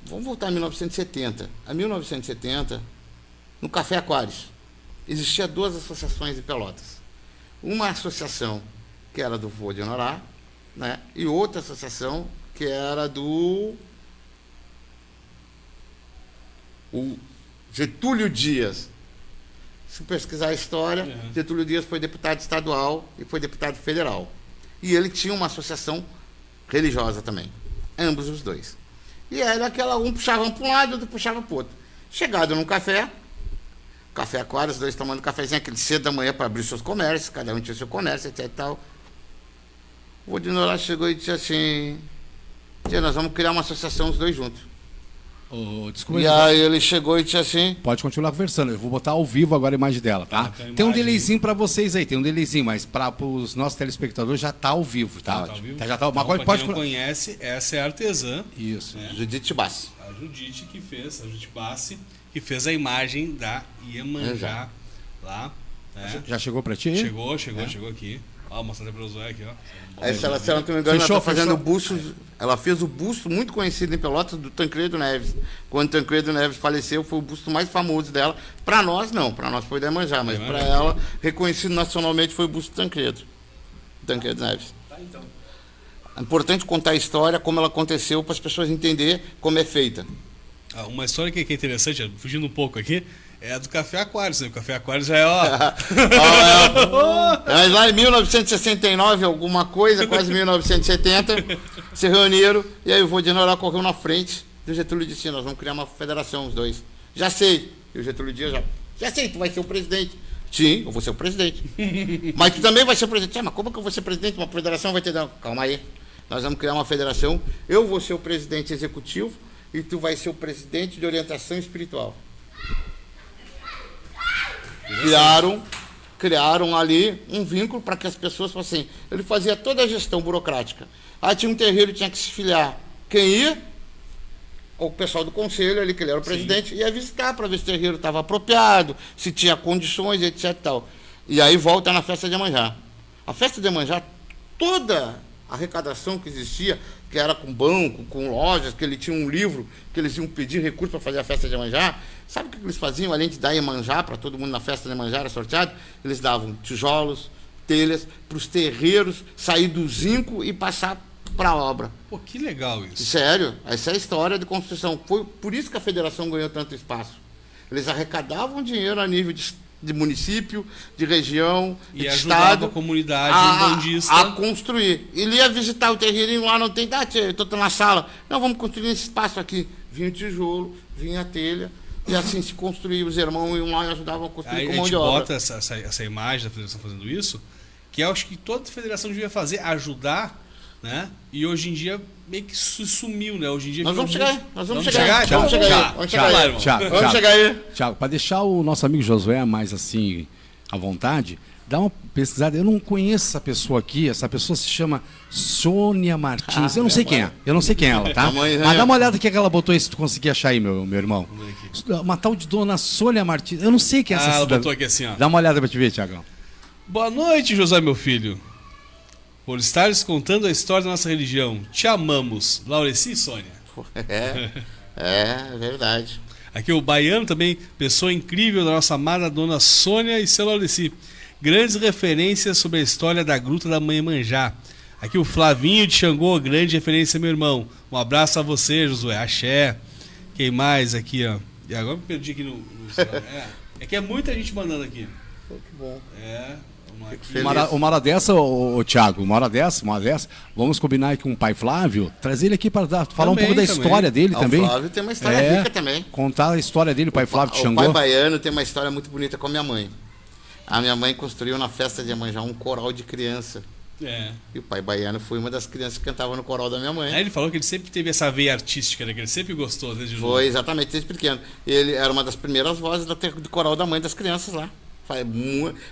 vamos voltar a 1970. A 1970, no Café Aquários, existia duas associações em Pelotas. Uma associação que era do Vô de Honorá, né, e outra associação que era do Getúlio Dias. Se pesquisar a história, Getúlio Dias foi deputado estadual e foi deputado federal. E ele tinha uma associação religiosa também, ambos os dois. E era aquela, um puxava para um lado, outro puxava para o outro. Chegado num café Aquário, os dois tomando cafezinho, aquele cedo da manhã para abrir seus comércios, cada um tinha seu comércio, etc e tal. O Vô de Honorá chegou e disse assim: tia, nós vamos criar uma associação, os dois juntos. Desculpa, e aí ele chegou e disse assim... Pode continuar conversando, eu vou botar ao vivo agora a imagem dela, tá? Tem um delayzinho para vocês aí, mas para os nossos telespectadores já tá ao vivo, tá? Tá ao vivo? Já tá, então, pode quem não conhece, essa é a artesã. Isso. Né? Judite Bassi. A Judite Bassi, que fez a imagem da Iemanjá lá. Né? Já chegou para ti aí? Chegou aqui. Ó, mostrando para o Zé aqui, ó. Se ela não me engano, ela está fazendo o busto. Ela fez o busto muito conhecido em Pelotas do Tancredo Neves. Quando Tancredo Neves faleceu, foi o busto mais famoso dela. Para nós, não. Para nós foi da Iemanjá, mas para ela, reconhecido nacionalmente, foi o busto Tancredo Neves. Tá, então. É importante contar a história, como ela aconteceu, para as pessoas entenderem como é feita. Uma história que é interessante, fugindo um pouco aqui, é a do Café Aquários, né? O Café Aquários já é, Mas lá em 1969, alguma coisa, quase 1970, se reuniram, e aí o Vô de Honorá correu na frente do Getúlio disse: nós vamos criar uma federação, os dois. Já sei. E o Getúlio Dias já sei, tu vai ser o presidente. Sim, eu vou ser o presidente. Mas tu também vai ser o presidente. Mas como que eu vou ser presidente? Uma federação vai ter... Calma aí. Nós vamos criar uma federação, eu vou ser o presidente executivo e tu vai ser o presidente de orientação espiritual. Criaram ali um vínculo para que as pessoas fossem... Ele fazia toda a gestão burocrática. Aí tinha um terreiro, tinha que se filiar. Quem ia? O pessoal do conselho ali, que ele era o presidente, ia visitar para ver se o terreiro estava apropriado, se tinha condições, etc. E tal. E aí volta na festa de Iemanjá. A festa de Iemanjá, toda a arrecadação que existia, que era com banco, com lojas, que ele tinha um livro, que eles iam pedir recurso para fazer a festa de Iemanjá. Sabe o que eles faziam? Além de dar Iemanjá para todo mundo na festa de Iemanjá, era sorteado, eles davam tijolos, telhas, para os terreiros sair do zinco e passar para a obra. Pô, que legal isso. Sério, essa é a história de construção. Foi por isso que a federação ganhou tanto espaço. Eles arrecadavam dinheiro a nível de município, de região, e de ajudava estado, a comunidade umbandista a construir. Ele ia visitar o terreirinho lá, não tem, eu estou na sala. Não, vamos construir esse espaço aqui. Vinha o tijolo, vinha a telha, e assim se construía. Os irmãos iam lá e ajudavam a construir com mão de obra. A gente bota essa imagem da federação fazendo isso, que eu acho que toda federação devia fazer, ajudar, né? E hoje em dia meio que sumiu, né? Hoje em dia nós vamos chegar aí. Vamos chegar aí. Tiago, para deixar o nosso amigo Josué mais assim à vontade, dá uma pesquisada. Eu não conheço essa pessoa aqui. Essa pessoa se chama Sônia Martins. Eu não sei quem é. Eu não sei quem é ela, tá? Mas dá uma olhada aqui que ela botou aí, se tu conseguir achar aí, meu irmão. Uma tal de dona Sônia Martins. Eu não sei quem é essa ela cidadã. botou aqui assim, ó. Dá uma olhada pra te ver, Tiagão. Boa noite, José, meu filho. Por estares contando a história da nossa religião. Te amamos. Laureci e Sônia. É verdade. Aqui o Baiano também, pessoa incrível da nossa amada dona Sônia e seu Laureci. Grandes referências sobre a história da Gruta da Mãe Manjá. Aqui o Flavinho de Xangô, grande referência, meu irmão. Um abraço a você, Josué. Axé. Quem mais aqui, ó? E agora me perdi aqui no é que é muita gente mandando aqui. Pô, que bom. Vamos aqui. Uma hora dessa, ô Thiago, uma hora dessa, vamos combinar aí com o pai Flávio, trazer ele aqui para falar um pouco da história dele também. O Flávio tem uma história rica também. Contar a história dele, o pai Flávio de Xangô. O pai baiano tem uma história muito bonita com a minha mãe. A minha mãe construiu na festa de Iemanjá um coral de criança. E o pai baiano foi uma das crianças que cantava no coral da minha mãe. Ele falou que ele sempre teve essa veia artística, né? Que ele sempre gostou desde novo. Foi, exatamente, desde pequeno. Ele era uma das primeiras vozes do coral da mãe das crianças lá.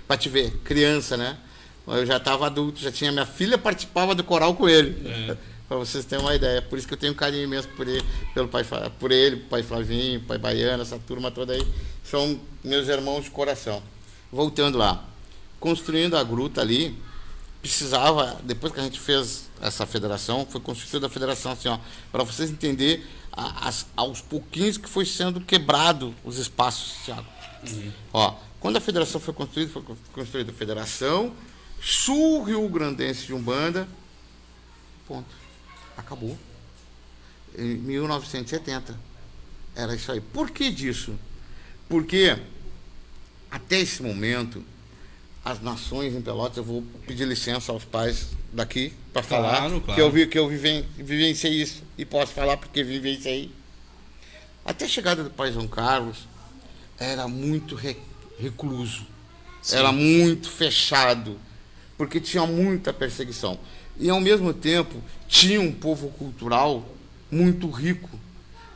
Pra te ver, criança, né? Eu já estava adulto, já tinha minha filha participava do coral com ele. Para vocês terem uma ideia. Por isso que eu tenho um carinho imenso por ele, pelo pai Flavinho, pai Baiano, essa turma toda aí. São meus irmãos de coração. Voltando lá, construindo a gruta ali, precisava, depois que a gente fez essa federação, foi constituída a federação assim, ó, para vocês entenderem aos pouquinhos que foi sendo quebrado os espaços, Thiago. Ó, quando a federação foi construída a Federação Sul Rio Grandense de Umbanda, ponto, acabou. Em 1970. Era isso aí. Por que disso? Porque até esse momento, as nações em Pelotas, eu vou pedir licença aos pais daqui para falar, claro. que eu vivenciei isso e posso falar porque vivenciei. Até a chegada do pai João Carlos, era muito recluso, era muito fechado, porque tinha muita perseguição. E, ao mesmo tempo, tinha um povo cultural muito rico.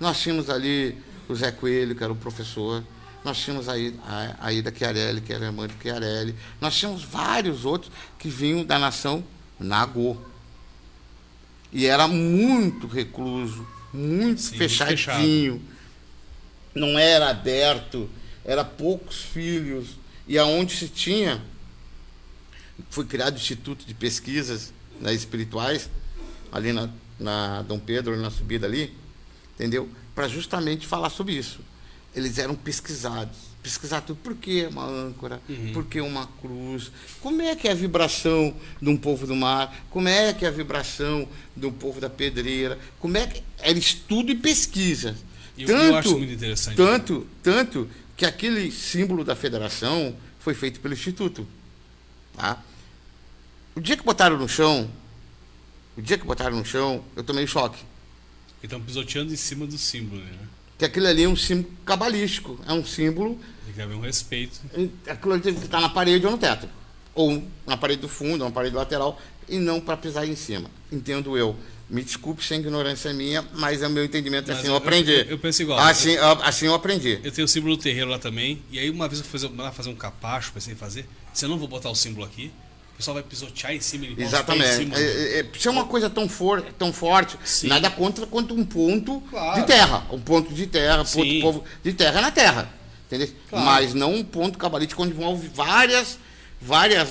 Nós tínhamos ali o Zé Coelho, que era o professor. Nós tínhamos a Ida Chiarelli, que era a irmã de Chiarelli. Nós tínhamos vários outros que vinham da nação Nagô. E era muito recluso, muito fechadinho. Não era aberto, era poucos filhos. E aonde se tinha, foi criado o Instituto de Pesquisas, né, espirituais, ali na Dom Pedro, na subida ali, entendeu? Para justamente falar sobre isso. Eles eram pesquisar tudo. Por que uma âncora? Por que uma cruz? Como é que é a vibração de um povo do mar? Como é que é a vibração de um povo da pedreira? Como é que era estudo e pesquisa. Eu acho muito interessante. Tanto que aquele símbolo da federação foi feito pelo Instituto. Tá? O dia que botaram no chão, eu tomei choque. E estão pisoteando em cima do símbolo, né? Que aquilo ali é um símbolo cabalístico, é um símbolo... Tem que haver um respeito. Aquilo ali tem que estar na parede ou no teto. Ou na parede do fundo, ou na parede lateral, e não para pisar em cima. Entendo eu. Me desculpe se a ignorância minha, mas é o meu entendimento, assim eu aprendi. Eu penso igual. Assim eu aprendi. Eu tenho o símbolo do terreiro lá também, e aí uma vez eu fui fazer um capacho, pensei em fazer, se eu não vou botar o símbolo aqui, o pessoal vai pisotear em cima. Exatamente. Se é uma coisa tão forte, sim, nada contra quanto um ponto de terra. Um ponto de terra, ponto povo de terra é na terra. Entendeu? Claro. Mas não um ponto cabalístico onde envolve várias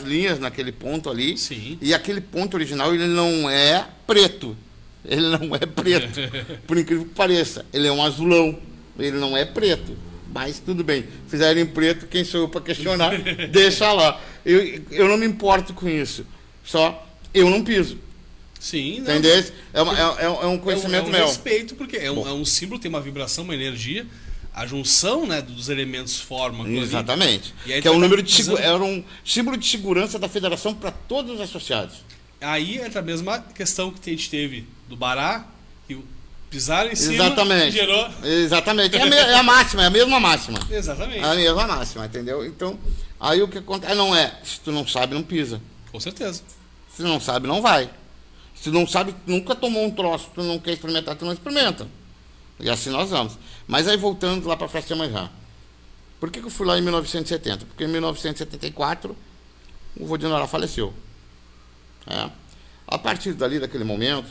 linhas naquele ponto ali. Sim. E aquele ponto original, ele não é preto. Ele não é preto. Por incrível que pareça. Ele é um azulão. Ele não é preto. Mas tudo bem. Fizeram em preto, quem sou eu para questionar? Deixa lá. Eu não me importo com isso. Só eu não piso. Sim, não. Entendeu? É um conhecimento meu. Respeito, porque é um símbolo, tem uma vibração, uma energia. A junção, né, dos elementos forma. Exatamente. E aí que é um número era um símbolo de segurança da federação para todos os associados. Aí entra a mesma questão que a gente teve do Bará, que pisaram em cima. Exatamente. E gerou. Exatamente. É a máxima, é a mesma máxima. Exatamente. É a mesma máxima, entendeu? Então, aí o que acontece? Não é. Se tu não sabe, não pisa. Com certeza. Se tu não sabe, não vai. Se tu não sabe, nunca tomou um troço, tu não quer experimentar, tu não experimenta. E assim nós vamos. Mas aí voltando lá para a festa de Iemanjá. Por que eu fui lá em 1970? Porque em 1974 o vô de Norá faleceu. A partir dali, daquele momento,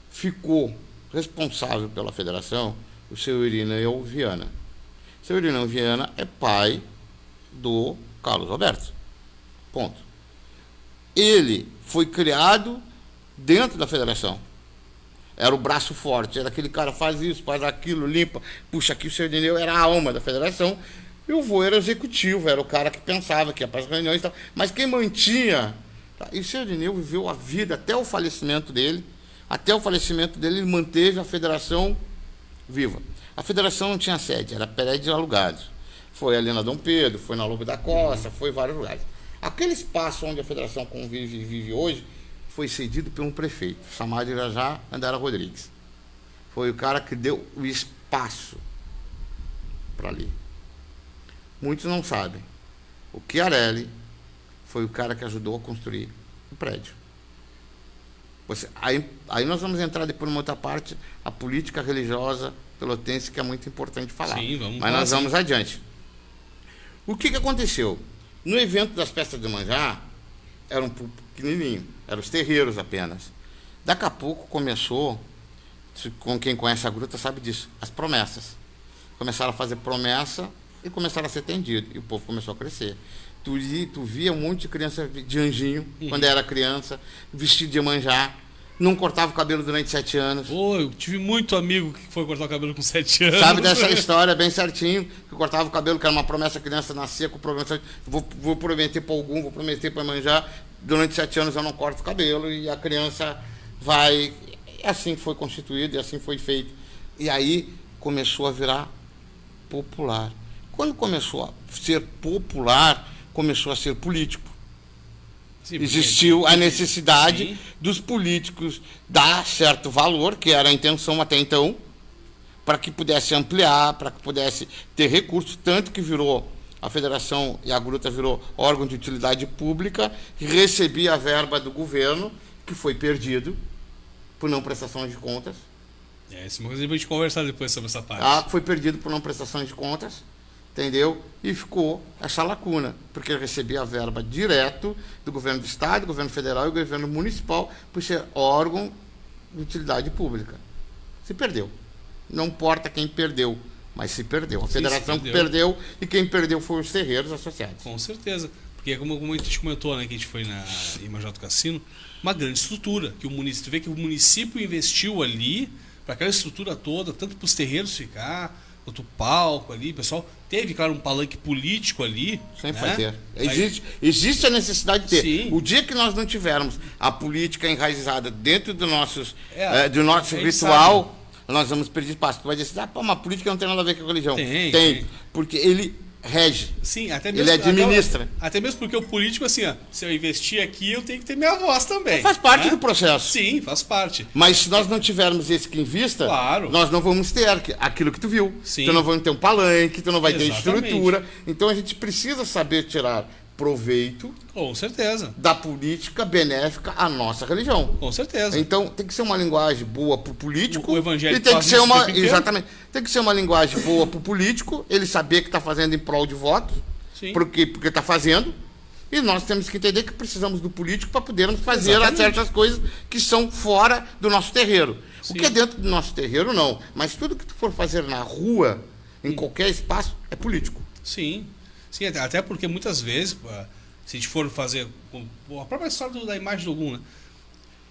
ficou responsável pela federação o seu Irineu Viana. O seu Irineu Viana é pai do Carlos Alberto. Ponto. Ele foi criado dentro da federação. Era o braço forte, era aquele cara, faz isso, faz aquilo, limpa, puxa aqui. O seu Irineu era a alma da federação, e o vô era o executivo, era o cara que pensava, que ia para as reuniões e tal. Mas quem mantinha... E o seu Irineu viveu a vida até o falecimento dele. Até o falecimento dele, ele manteve a federação viva. A federação não tinha sede, era prédio alugado. Foi ali na Dom Pedro, foi na Lobo da Costa, foi em vários lugares. Aquele espaço onde a federação convive e vive hoje foi cedido por um prefeito, chamado Irajá Andara Rodrigues. Foi o cara que deu o espaço para ali. Muitos não sabem. O Chiarelli foi o cara que ajudou a construir o prédio. Aí nós vamos entrar depois numa outra parte, a política religiosa pelotense, que é muito importante falar. Sim, mas nós vamos adiante. O que aconteceu? No evento das festas de Iemanjá, era um pequenininho, eram os terreiros apenas. Daqui a pouco começou, com quem conhece a gruta sabe disso, as promessas. Começaram a fazer promessa e começaram a ser atendidos. E o povo começou a crescer. Tu via um monte de criança de anjinho, quando era criança, vestido de Iemanjá, não cortava o cabelo durante 7 anos. Pô, eu tive muito amigo que foi cortar o cabelo com 7 anos. Sabe dessa história bem certinho, que cortava o cabelo, que era uma promessa, a criança nascia com o programa, vou prometer para algum, vou prometer para Iemanjá, durante 7 anos eu não corto o cabelo, e a criança vai... É assim que foi constituído, e assim foi feito. E aí começou a virar popular. Quando começou a ser popular, começou a ser político. Sim, existiu a necessidade, sim, dos políticos dar certo valor, que era a intenção até então, para que pudesse ampliar, para que pudesse ter recursos, tanto que virou a federação, e a gruta virou órgão de utilidade pública, que recebia a verba do governo, que foi perdido por não prestação de contas. Isso é uma coisa que a gente conversar depois sobre essa parte. Foi perdido por não prestação de contas. Entendeu? E ficou essa lacuna, porque ele recebia a verba direto do governo do Estado, do governo federal e do governo municipal, por ser órgão de utilidade pública. Se perdeu. Não importa quem perdeu, mas se perdeu. A federação perdeu, e quem perdeu foi os terreiros associados. Com certeza. Porque como a gente comentou, né, que a gente foi na Iemanjá do Cassino, uma grande estrutura, que o município, tu vê que o município investiu ali para aquela estrutura toda, tanto para os terreiros ficar, quanto o palco ali, pessoal, teve, claro, um palanque político ali. Sempre vai ter. Existe a necessidade de ter. Sim. O dia que nós não tivermos a política enraizada dentro do nosso ritual, sabe, nós vamos perder espaço. Tu vai dizer, uma política não tem nada a ver com a religião. Tem. Porque ele rege. Sim, até mesmo, ele administra. Até mesmo porque o político, assim, se eu investir aqui, eu tenho que ter minha voz também. Faz parte do processo. Sim, faz parte. Mas se nós não tivermos esse que invista, nós não vamos ter aquilo que tu viu. Sim. Tu não vai ter um palanque, tu não vai ter estrutura. Então a gente precisa saber tirar proveito, com certeza, da política benéfica à nossa religião. Com certeza. Então tem que ser uma linguagem boa para o político. O evangelho tem que ser tem que ser uma linguagem boa para o político, ele saber que está fazendo em prol de voto, porque está fazendo. E nós temos que entender que precisamos do político para podermos fazer certas coisas que são fora do nosso terreiro. Sim. O que é dentro do nosso terreiro, não. Mas tudo que tu for fazer na rua, em qualquer espaço, é político. Sim. Sim, até porque muitas vezes, se a gente for fazer a própria história da imagem do Ogum, né?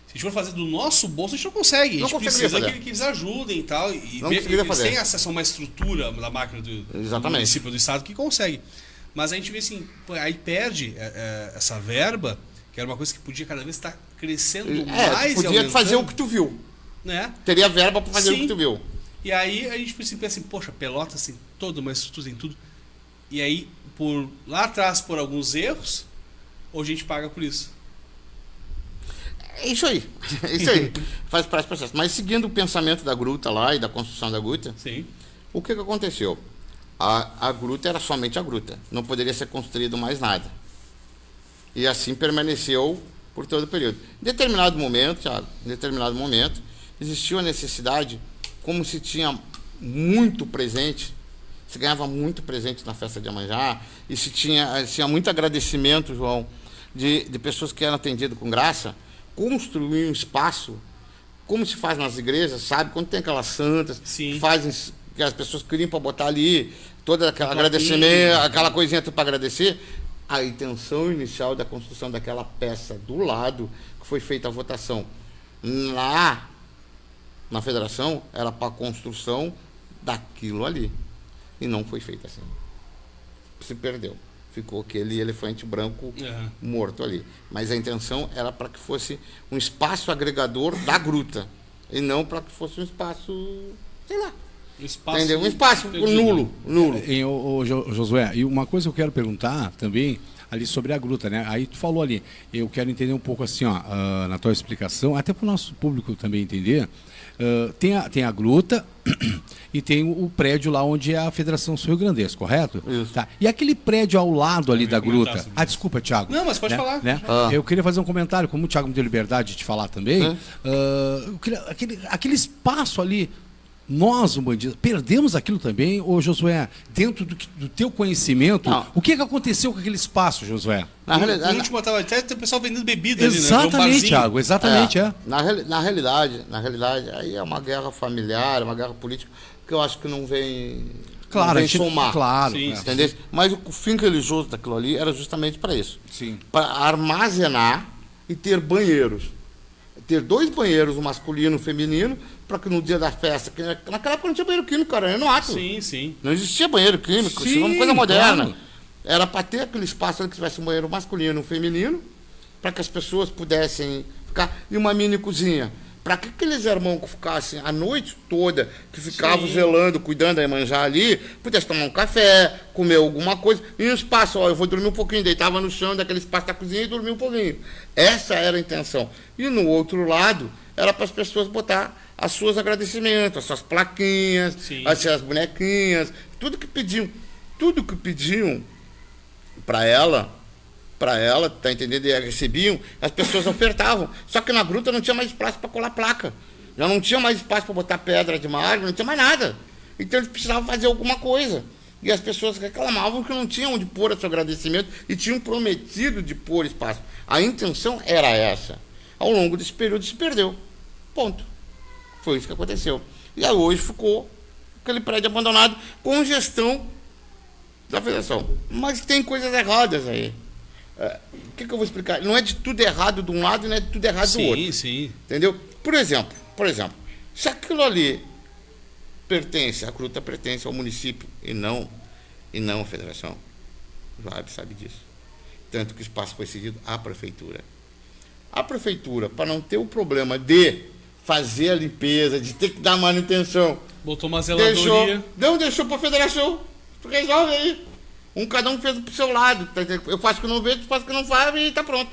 Se a gente for fazer do nosso bolso, a gente não consegue. A gente precisa que eles ajudem e tal. E eles têm acesso a uma estrutura da máquina do município, do Estado, que consegue. Mas a gente vê assim, aí perde essa verba, que era uma coisa que podia cada vez estar crescendo mais. Podia fazer o que tu viu. Né? Teria verba para fazer o que tu viu. E aí a gente pensa assim, poxa, Pelotas tem toda uma estrutura, tem tudo. E aí, lá atrás, por alguns erros, hoje a gente paga por isso. É isso aí. Faz parte do processo. Mas seguindo o pensamento da gruta lá e da construção da gruta, sim, o que aconteceu? A gruta era somente a gruta. Não poderia ser construído mais nada. E assim permaneceu por todo o período. Em determinado momento, Thiago, existiu a necessidade, como se tinha muito presente, se ganhava muito presente na festa de Iemanjá, e se tinha muito agradecimento, João, de pessoas que eram atendidas com graça, construir um espaço, como se faz nas igrejas, sabe? Quando tem aquelas santas, Sim. que fazem, que as pessoas criam para botar ali, todo aquele agradecimento, aquela coisinha para agradecer. A intenção inicial da construção daquela peça do lado, que foi feita a votação na federação, era para a construção daquilo ali. E não foi feita assim. Se perdeu. Ficou aquele elefante branco morto ali. Mas a intenção era para que fosse um espaço agregador da gruta. E não para que fosse um espaço, sei lá. Entendeu? Um espaço nulo. Ô, Josué, e uma coisa que eu quero perguntar também ali sobre a gruta, né? Aí tu falou ali, eu quero entender um pouco assim, ó, na tua explicação, até para o nosso público também entender. Tem a gruta e tem o prédio lá onde é a Federação Sul-Rio-Grandense, correto? Isso. Tá. E aquele prédio ao lado ali da gruta... desculpa, Thiago. Não, mas pode falar. Né? Eu queria fazer um comentário, como o Thiago me deu liberdade de falar também. Aquele espaço ali, nós, Umbandista, perdemos aquilo também, ô Josué, dentro do teu conhecimento, o que aconteceu com aquele espaço, Josué? Na No último estava até o pessoal vendendo bebida ali, né? Exatamente, Thiago, exatamente, Na realidade, aí é uma guerra familiar, uma guerra política, que eu acho que não vem, claro, não vem somar. Claro. Sim, entendeu? Mas o fim religioso daquilo ali era justamente para isso. Sim. Para armazenar e ter banheiros. Ter 2 banheiros, um masculino e um feminino, para que no dia da festa, que naquela época não tinha banheiro químico, cara, era no ato. Sim, sim. Não existia banheiro químico, isso é uma coisa moderna. Era para ter aquele espaço ali que tivesse um banheiro masculino e um feminino, para que as pessoas pudessem ficar, e uma mini cozinha. Para que aqueles irmãos que ficassem a noite toda, que ficavam zelando, cuidando da Iemanjá ali, pudessem tomar um café, comer alguma coisa, e um espaço, eu vou dormir um pouquinho, deitava no chão daquele espaço da cozinha e dormia um pouquinho. Essa era a intenção. E no outro lado, era para as pessoas botar os seus agradecimentos, as suas plaquinhas, as suas bonequinhas, tudo que pediam para ela, tá entendendo? E recebiam, as pessoas ofertavam. Só que na gruta não tinha mais espaço para colar placa. Já não tinha mais espaço para botar pedra de mármore, não tinha mais nada. Então eles precisavam fazer alguma coisa. E as pessoas reclamavam que não tinham onde pôr seu agradecimento e tinham prometido de pôr espaço. A intenção era essa. Ao longo desse período se perdeu. Ponto. Foi isso que aconteceu. E aí hoje ficou aquele prédio abandonado com gestão da federação. Mas tem coisas erradas aí. O que eu vou explicar? Não é de tudo errado de um lado e não é de tudo errado do outro. Sim. Entendeu? Por exemplo, se aquilo ali a gruta pertence ao município e não à federação, o Joab sabe disso. Tanto que o espaço foi cedido à prefeitura. A prefeitura, para não ter o problema de fazer a limpeza, de ter que dar manutenção, botou uma zeladoria. Deixou para a federação. Resolve aí. Cada um fez pro seu lado. Eu faço o que não vejo, tu faz o que não faz e tá pronto.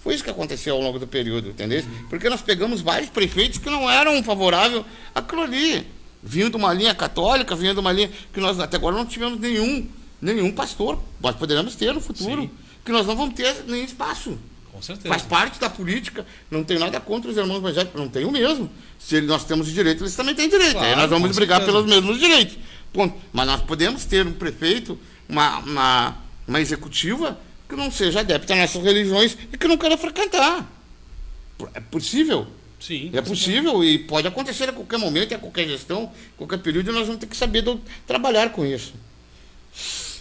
Foi isso que aconteceu ao longo do período, entendeu? Porque nós pegamos vários prefeitos que não eram favoráveis àquilo ali. Vinham de uma linha católica, vinham de uma linha que nós até agora não tivemos nenhum pastor. Nós poderemos ter no futuro. Que nós não vamos ter nem espaço. Com certeza. Faz parte da política. Não tenho nada contra os irmãos evangélicos. Não tenho mesmo. Se nós temos direito, eles também têm direito. Claro, aí nós vamos brigar certeza. pelos mesmos direitos. Ponto. Mas nós podemos ter um prefeito, uma executiva que não seja adepta às nossas religiões e que não queira frequentar. É possível. Sim. É possível e pode acontecer a qualquer momento, a qualquer gestão, a qualquer período, e nós vamos ter que saber trabalhar com isso.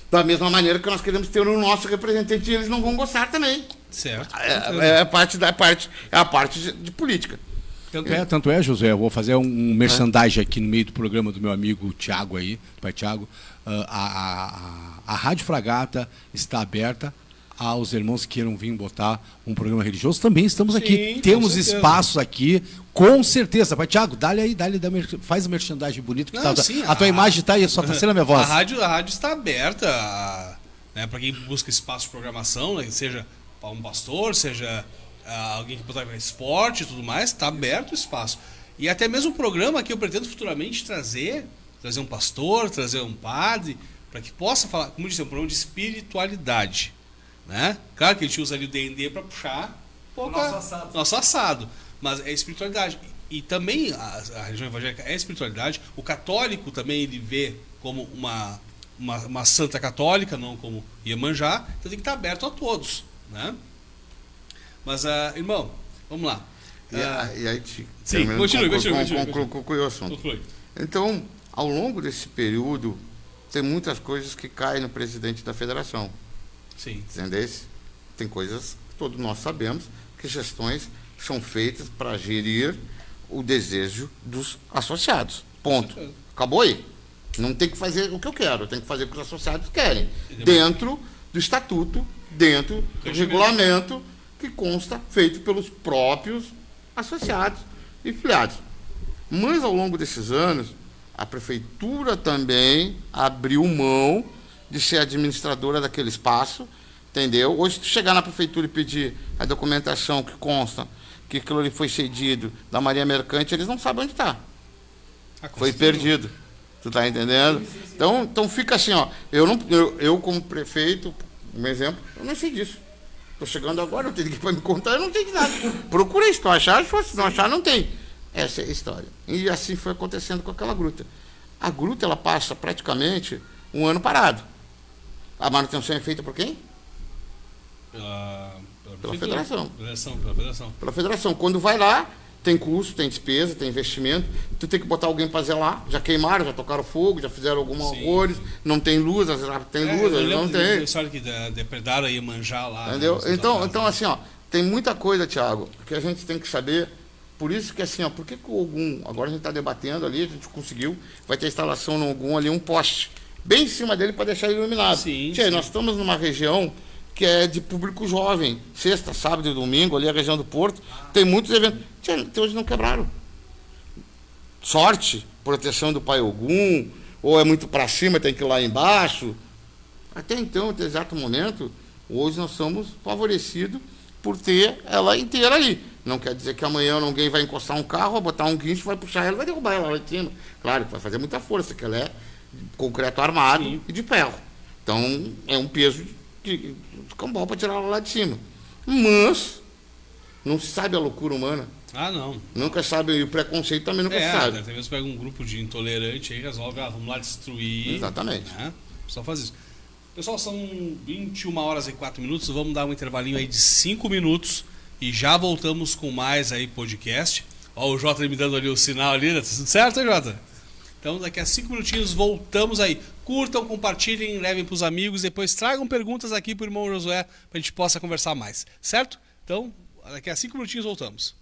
Da mesma maneira que nós queremos ter o nosso representante e eles não vão gostar também. Certo. É a parte de política. Tanto é, José, eu vou fazer um merchandising aqui no meio do programa do meu amigo Tiago aí, pai Tiago. A Rádio Fragata está aberta aos irmãos que queiram vir botar um programa religioso. Também estamos aqui. Temos espaços aqui, com certeza. Pai Tiago, faz o merchandising bonito. Que a tua imagem está aí, só está sendo a minha voz. A rádio está aberta, né, para quem busca espaço de programação, né, seja para um pastor, seja alguém que botar esporte e tudo mais, está aberto o espaço. E até mesmo o programa que eu pretendo futuramente trazer um pastor, trazer um padre, para que possa falar, como eu disse, é um programa de espiritualidade. Né? Claro que a gente usa ali o D&D para puxar nosso assado, mas é espiritualidade. E também a religião evangélica é espiritualidade. O católico também ele vê como uma santa católica, não como Iemanjá, então tem que estar aberto a todos. Né? Mas, irmão, vamos lá. E aí, sim, continue. Conclui o assunto. Conclui. Então, ao longo desse período, tem muitas coisas que caem no presidente da federação. Sim. Entendeu? Tem coisas que todos nós sabemos que gestões são feitas para gerir o desejo dos associados. Ponto. Acabou aí. Não tem que fazer o que eu quero, tem que fazer o que os associados querem. Dentro do estatuto, dentro do regulamento que consta, feito pelos próprios associados e filiados. Mas, ao longo desses anos, a prefeitura também abriu mão de ser administradora daquele espaço, entendeu? Hoje, se tu chegar na prefeitura e pedir a documentação que consta que aquilo ali foi cedido da Maria Mercante, eles não sabem onde está. Foi perdido. Tu tá entendendo? Então fica assim, ó. Eu como prefeito, um exemplo, eu não sei disso. Tô chegando agora, não tem ninguém para me contar, eu não sei de nada. Procurei, se tu achar, se não achar, não tem. Essa é a história. E assim foi acontecendo com aquela gruta. A gruta, ela passa praticamente um ano parado. A manutenção é feita por quem? Pela federação. Pela federação. Quando vai lá, tem custo, tem despesa, tem investimento. Tu tem que botar alguém para zelar. Já queimaram, já tocaram fogo, já fizeram alguns horrores. Não tem luz, às vezes tem luz, às vezes não tem. História que depredaram aí manjar lá. Entendeu? Então, assim, ó, tem muita coisa, Thiago, que a gente tem que saber. Por isso que, assim, ó, por que o Ogum, agora a gente está debatendo ali, a gente conseguiu, vai ter instalação no Ogum ali, um poste bem em cima dele para deixar ele iluminado. Sim. Nós estamos numa região que é de público jovem. Sexta, sábado e domingo, ali a região do Porto, tem muitos eventos. Até hoje não quebraram. Sorte, proteção do Pai Ogum, ou é muito para cima, tem que ir lá embaixo. Até então, até exato momento, hoje nós somos favorecidos por ter ela inteira ali. Não quer dizer que amanhã alguém vai encostar um carro, vai botar um guincho, vai puxar ela e vai derrubar ela lá de cima. Claro, vai fazer muita força, que ela é de concreto armado. Sim. E de ferro. Então, é um peso de cambal para tirar ela lá de cima. Mas, não se sabe a loucura humana. Não. Nunca sabe, e o preconceito também nunca se sabe. Até mesmo pega um grupo de intolerante aí, resolve, vamos lá destruir. Exatamente. Né? Só faz isso. Pessoal, são 21 horas e 4 minutos, vamos dar um intervalinho aí de 5 minutos e já voltamos com mais aí podcast. Ó, o Jota me dando ali o sinal ali, tá tudo certo, Jota? Então daqui a 5 minutinhos voltamos aí. Curtam, compartilhem, levem para os amigos, depois tragam perguntas aqui para o irmão Josué para a gente possa conversar mais, certo? Então, daqui a 5 minutinhos voltamos.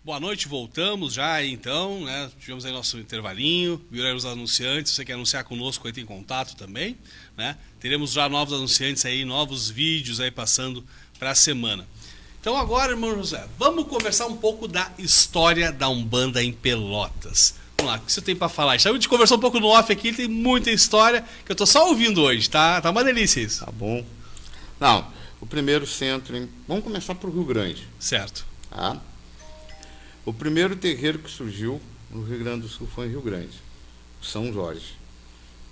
Boa noite, voltamos já então, né? Tivemos aí nosso intervalinho, viraram os anunciantes, se você quer anunciar conosco, entre em contato também, né? Teremos já novos anunciantes aí, novos vídeos aí passando para a semana. Então agora, irmão José, vamos conversar um pouco da história da Umbanda em Pelotas. Vamos lá, o que você tem para falar? A gente conversou um pouco no off aqui, tem muita história que eu tô só ouvindo hoje, tá? Tá uma delícia isso. Tá bom. Não, o primeiro centro, vamos começar por Rio Grande. Certo. Tá? O primeiro terreiro que surgiu no Rio Grande do Sul foi em Rio Grande, São Jorge,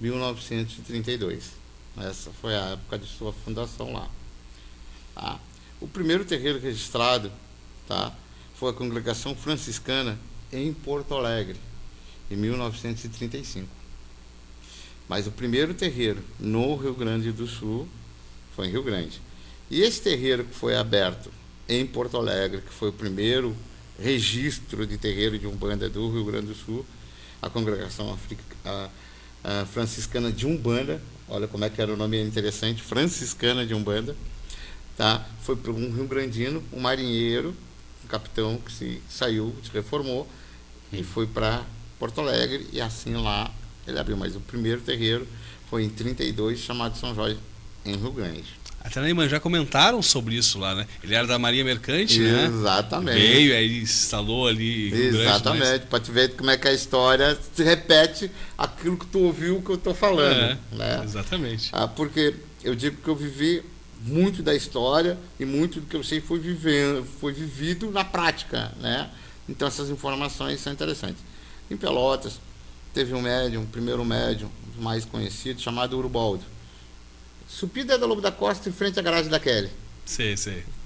1932. Essa foi a época de sua fundação lá. Tá? O primeiro terreiro registrado, tá, foi a Congregação Franciscana em Porto Alegre, em 1935. Mas o primeiro terreiro no Rio Grande do Sul foi em Rio Grande. E esse terreiro que foi aberto em Porto Alegre, que foi o primeiro registro de terreiro de Umbanda do Rio Grande do Sul, a Congregação a Franciscana de Umbanda, olha como é que era o nome interessante, Franciscana de Umbanda, tá? Foi por um rio-grandino, um marinheiro, um capitão que se reformou e foi para Porto Alegre, e assim lá ele abriu. Mas o primeiro terreiro foi em 32, chamado São Jorge, em Rio Grande. Até na Irmã já comentaram sobre isso lá, né? Ele era da Marinha Mercante, né? Exatamente. Veio, aí se instalou ali. Exatamente, para te ver como é que a história se repete aquilo que tu ouviu que eu estou falando. Né? Exatamente. Porque eu digo que eu vivi muito da história e muito do que eu sei foi vivido na prática, né? Então essas informações são interessantes. Em Pelotas teve um médium, o primeiro médium mais conhecido, chamado Urubaldo. Subida da Lobo da Costa em frente à garagem da Kelly. Sei.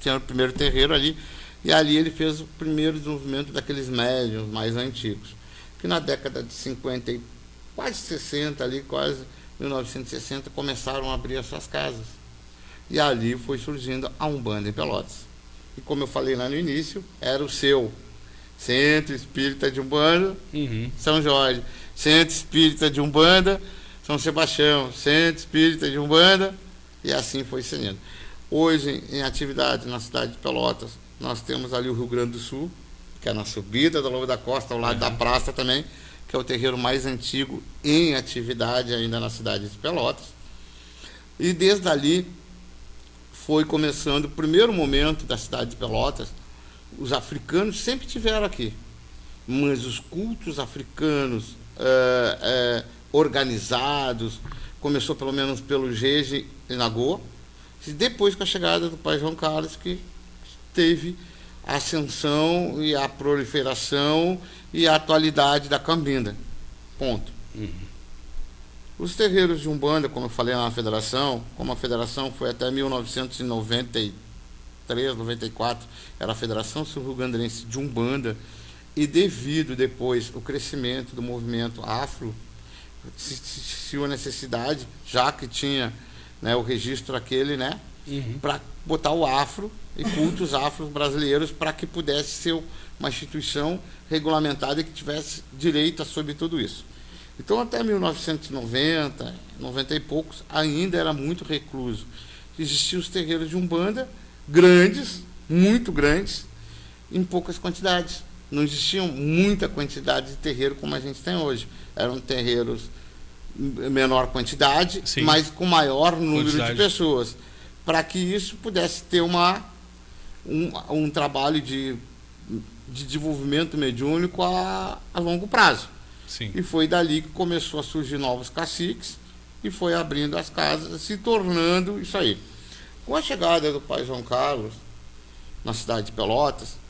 Tinha o primeiro terreiro ali, e ali ele fez o primeiro desenvolvimento daqueles médiums mais antigos, que na década de 50 e quase 60, ali quase 1960, começaram a abrir as suas casas. E ali foi surgindo a Umbanda em Pelotas. E como eu falei lá no início, era o seu Centro Espírita de Umbanda, São Jorge, Centro Espírita de Umbanda, São Sebastião, Centro Espírita de Umbanda, e assim foi seguindo. Hoje, em atividade na cidade de Pelotas, nós temos ali o Rio Grande do Sul, que é na subida da Lobo da Costa, ao lado da praça também, que é o terreiro mais antigo em atividade ainda na cidade de Pelotas. E desde ali foi começando o primeiro momento da cidade de Pelotas. Os africanos sempre tiveram aqui, mas os cultos africanos organizados, começou pelo menos pelo Jeje e Nagô, e depois com a chegada do pai João Carlos, que teve a ascensão e a proliferação e a atualidade da Cambinda. Ponto. Os terreiros de Umbanda, como eu falei na federação, como a federação foi até 1993, 94, era a Federação Sul-Rio-Grandense de Umbanda, e devido depois o crescimento do movimento afro, se a necessidade, já que tinha, né, o registro aquele, né, para botar o afro e cultos afros brasileiros para que pudesse ser uma instituição regulamentada e que tivesse direito sobre tudo isso. Então até 1990, 90 e poucos, ainda era muito recluso. Existiam os terreiros de Umbanda grandes, muito grandes, em poucas quantidades. Não existiam muita quantidade de terreiro como a gente tem hoje. Eram terreiros menor quantidade, sim, mas com maior número de pessoas, para que isso pudesse ter um trabalho de desenvolvimento mediúnico a longo prazo. Sim. E foi dali que começou a surgir novos caciques e foi abrindo as casas, se tornando isso aí. Com a chegada do pai João Carlos na cidade de Pelotas,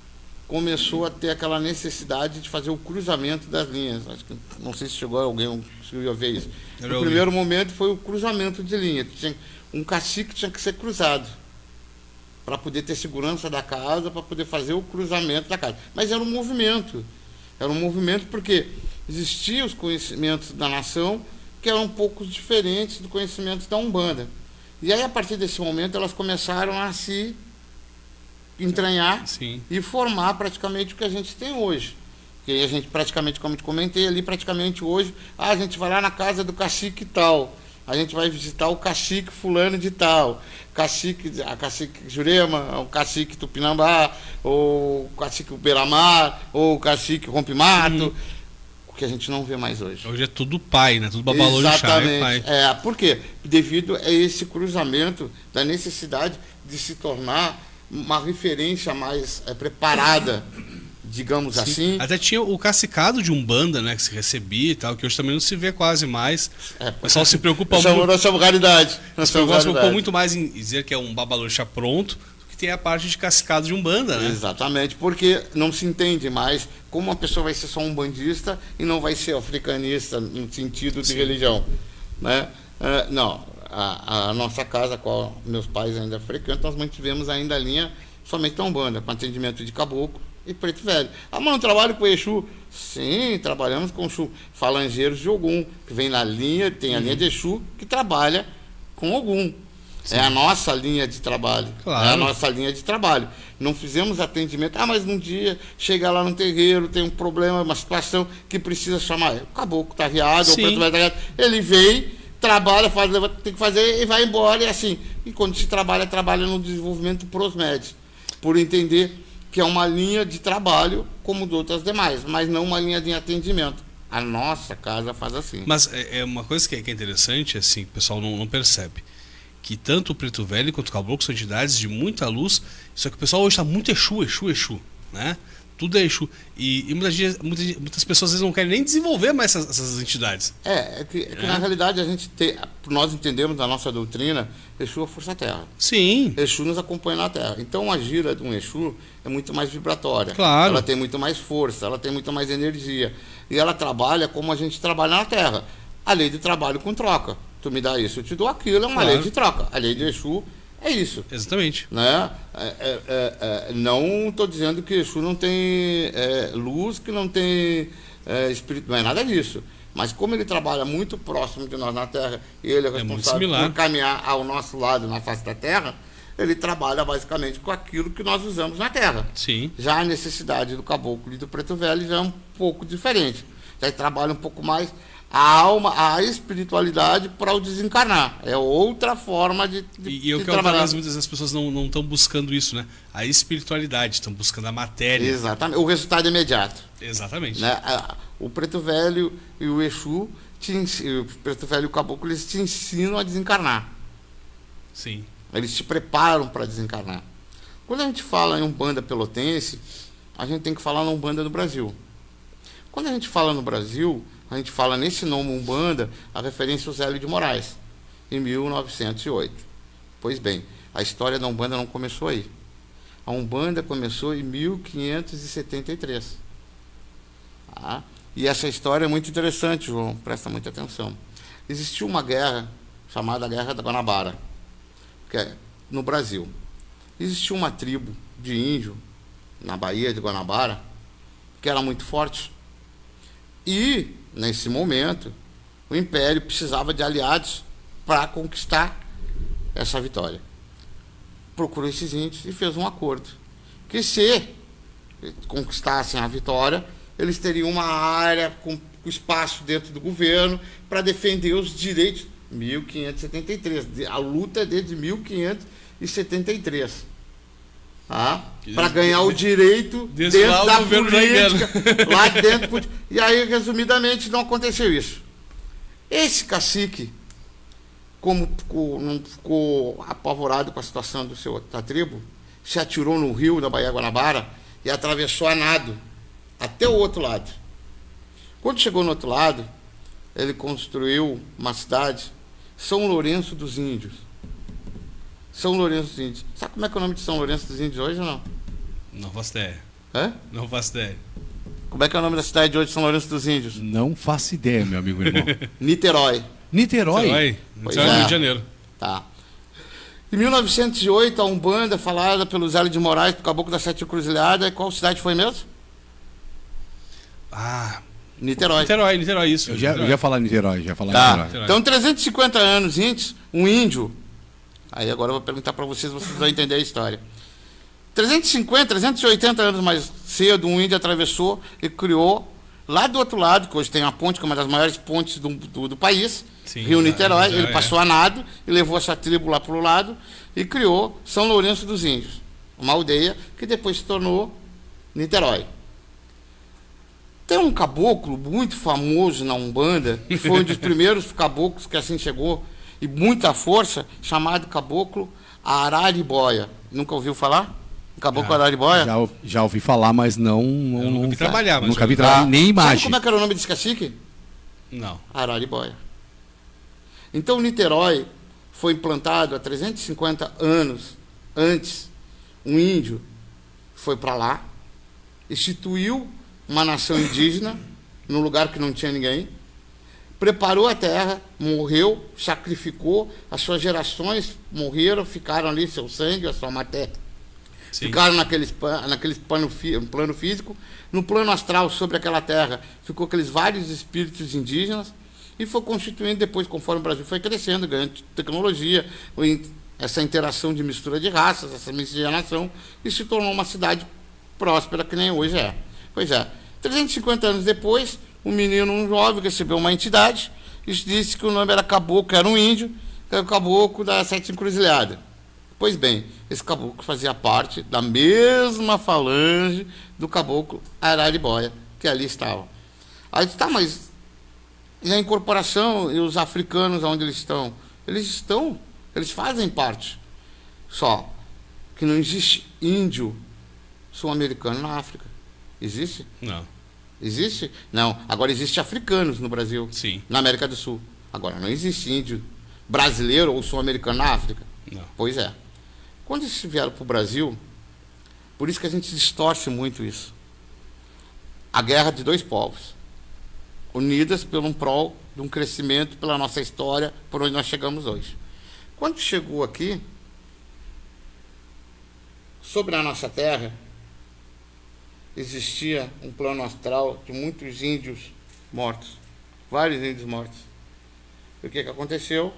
começou a ter aquela necessidade de fazer o cruzamento das linhas. Acho que, não sei se chegou alguém conseguiu ver isso. No primeiro momento foi o cruzamento de linha. Um cacique tinha que ser cruzado para poder ter segurança da casa, para poder fazer o cruzamento da casa. Mas era um movimento. Era um movimento porque existiam os conhecimentos da nação que eram um pouco diferentes do conhecimento da Umbanda. E aí, a partir desse momento, elas começaram a se entranhar, sim, e formar praticamente o que a gente tem hoje. Que a gente praticamente, como eu te comentei ali, praticamente hoje, a gente vai lá na casa do cacique tal, a gente vai visitar o cacique fulano de tal, a cacique Jurema, o cacique Tupinambá, ou o cacique Beira-Mar, ou o cacique Rompe-Mato, o que a gente não vê mais hoje. Hoje é tudo pai, né? Tudo babalô de chá, é pai. Por quê? Devido a esse cruzamento da necessidade de se tornar uma referência mais preparada, digamos assim. Até tinha o cacicado de Umbanda, né, que se recebia e tal, que hoje também não se vê quase mais. O pessoal se preocupa muito. Nós somos raridade. Se preocupa muito mais em dizer que é um babalorixá pronto, do que tem a parte de cacicado de Umbanda, né? Exatamente, porque não se entende mais como uma pessoa vai ser só um bandista e não vai ser africanista no sentido de religião, né? Não, a nossa casa, a qual meus pais ainda frequentam, nós mantivemos ainda a linha somente da Umbanda, com atendimento de caboclo e preto velho. Mas não trabalho com Exu? Sim, trabalhamos com Exu. Falangeiros de Ogum, que vem na linha, tem a linha de Exu, que trabalha com Ogum. Sim. É a nossa linha de trabalho. Claro. É a nossa linha de trabalho. Não fizemos atendimento. Mas num dia, chega lá no terreiro, tem um problema, uma situação que precisa chamar. O caboclo está riado, o preto velho está riado. Ele vem, trabalha, tem que fazer e vai embora. E assim. E quando se trabalha no desenvolvimento prosmédio. Por entender que é uma linha de trabalho como de outras demais, mas não uma linha de atendimento. A nossa casa faz assim. Mas é uma coisa que é interessante, assim, o pessoal não percebe. Que tanto o Preto Velho quanto o Caboclo são entidades de muita luz, só que o pessoal hoje está muito Exu, né? Tudo é Exu. E muitas pessoas às vezes não querem nem desenvolver mais essas entidades. Na realidade nós entendemos na nossa doutrina, Exu é força terra. Sim. Exu nos acompanha na terra. Então a gira de um Exu é muito mais vibratória. Claro. Ela tem muito mais força, ela tem muito mais energia. E ela trabalha como a gente trabalha na terra. A lei de trabalho com troca. Tu me dá isso, eu te dou aquilo, é uma lei de troca. A lei de Exu é isso. Exatamente. Né? Não estou dizendo que Exu não tem luz, que não tem espírito, não é nada disso. Mas como ele trabalha muito próximo de nós na Terra, e ele é responsável por caminhar ao nosso lado na face da Terra, ele trabalha basicamente com aquilo que nós usamos na Terra. Sim. Já a necessidade do caboclo e do preto velho já é um pouco diferente. Já trabalha um pouco mais a alma, a espiritualidade para o desencarnar. É outra forma de trabalhar. Muitas das pessoas não estão buscando isso, né? A espiritualidade, estão buscando a matéria. Exatamente. O resultado imediato. Exatamente. Né? O preto velho e o Exu, o preto velho e o caboclo, eles te ensinam a desencarnar. Sim. Eles te preparam para desencarnar. Quando a gente fala em Umbanda pelotense, a gente tem que falar na Umbanda do Brasil. Quando a gente fala no Brasil, a gente fala nesse nome Umbanda, a referência ao Zélio de Moraes, em 1908. Pois bem, a história da Umbanda não começou aí. A Umbanda começou em 1573. Tá? E essa história é muito interessante, João, presta muita atenção. Existiu uma guerra chamada Guerra da Guanabara, que é no Brasil. Existiu uma tribo de índio na Baía de Guanabara que era muito forte. E, nesse momento, o Império precisava de aliados para conquistar essa vitória. Procurou esses índios e fez um acordo. Que se conquistassem a vitória, eles teriam uma área com espaço dentro do governo para defender os direitos. 1573. A luta é desde 1573. Tá? Para ganhar o direito dentro da política, lá dentro. E aí, resumidamente, não aconteceu isso. Esse cacique, como não ficou apavorado com a situação da tribo, se atirou no rio da Baía Guanabara e atravessou a nado até o outro lado. Quando chegou no outro lado, ele construiu uma cidade, São Lourenço dos Índios. São Lourenço dos Índios. Sabe como é que é o nome de São Lourenço dos Índios hoje ou não? Não faço ideia. Não faço ideia. Como é que é o nome da cidade de hoje, São Lourenço dos Índios? Não faço ideia, meu amigo irmão. Niterói. Niterói, Rio de Janeiro. Tá. Em 1908, a Umbanda, falada pelo Zélio de Moraes, do Caboclo da Sete Encruzilhadas, qual cidade foi mesmo? Niterói. Niterói, isso. Eu já ia falar Niterói, Niterói. Então, 350 anos antes, um índio. Aí agora eu vou perguntar para vocês vão entender a história. 380 anos mais cedo, um índio atravessou e criou Lá do outro lado, que hoje tem uma ponte, que é uma das maiores pontes do país, Sim, Rio Niterói, ele é. passou a nado e levou essa tribo lá para o lado e criou São Lourenço dos Índios, uma aldeia que depois se tornou Niterói. Tem um caboclo muito famoso na Umbanda, que foi um dos primeiros caboclos que assim chegou, e muita força, chamado caboclo Araribóia. Nunca ouviu falar? Caboclo Araribóia? Já ouvi falar, mas não. Eu nunca vi trabalhar, mas Nunca vi já- trabalhar, nem Sabe imagem. como é que era o nome desse cacique? Não. Araribóia. Então, Niterói foi implantado há 350 anos antes. Um índio foi para lá, instituiu uma nação indígena, num lugar que não tinha ninguém, preparou a terra, morreu, sacrificou, as suas gerações morreram, ficaram ali, seu sangue, a sua matéria. Sim. Ficaram naquele plano físico, no plano astral, sobre aquela terra, ficou aqueles vários espíritos indígenas e foi constituindo depois, conforme o Brasil foi crescendo, ganhando tecnologia, essa interação de mistura de raças, essa miscigenação, e se tornou uma cidade próspera que nem hoje é. Pois é, 350 anos depois, um menino, um jovem, recebeu uma entidade e disse que o nome era caboclo, era um índio, que era o caboclo da Sete Encruzilhadas. Pois bem, esse caboclo fazia parte da mesma falange do caboclo Araribóia, que ali estava. Aí tá, mas e a incorporação e os africanos onde eles estão? Eles fazem parte. Só que não existe índio sul-americano na África. Existe? Não. Existe? Não. Agora existe africanos no Brasil, Sim. na América do Sul. Agora não existe índio brasileiro ou sul-americano na África. Não. Pois é. Quando eles vieram para o Brasil, por isso que a gente distorce muito isso. A guerra de dois povos, unidas pelo prol de um crescimento, pela nossa história, por onde nós chegamos hoje. Quando chegou aqui, sobre a nossa terra, existia um plano astral de muitos índios mortos, vários índios mortos. E o que aconteceu?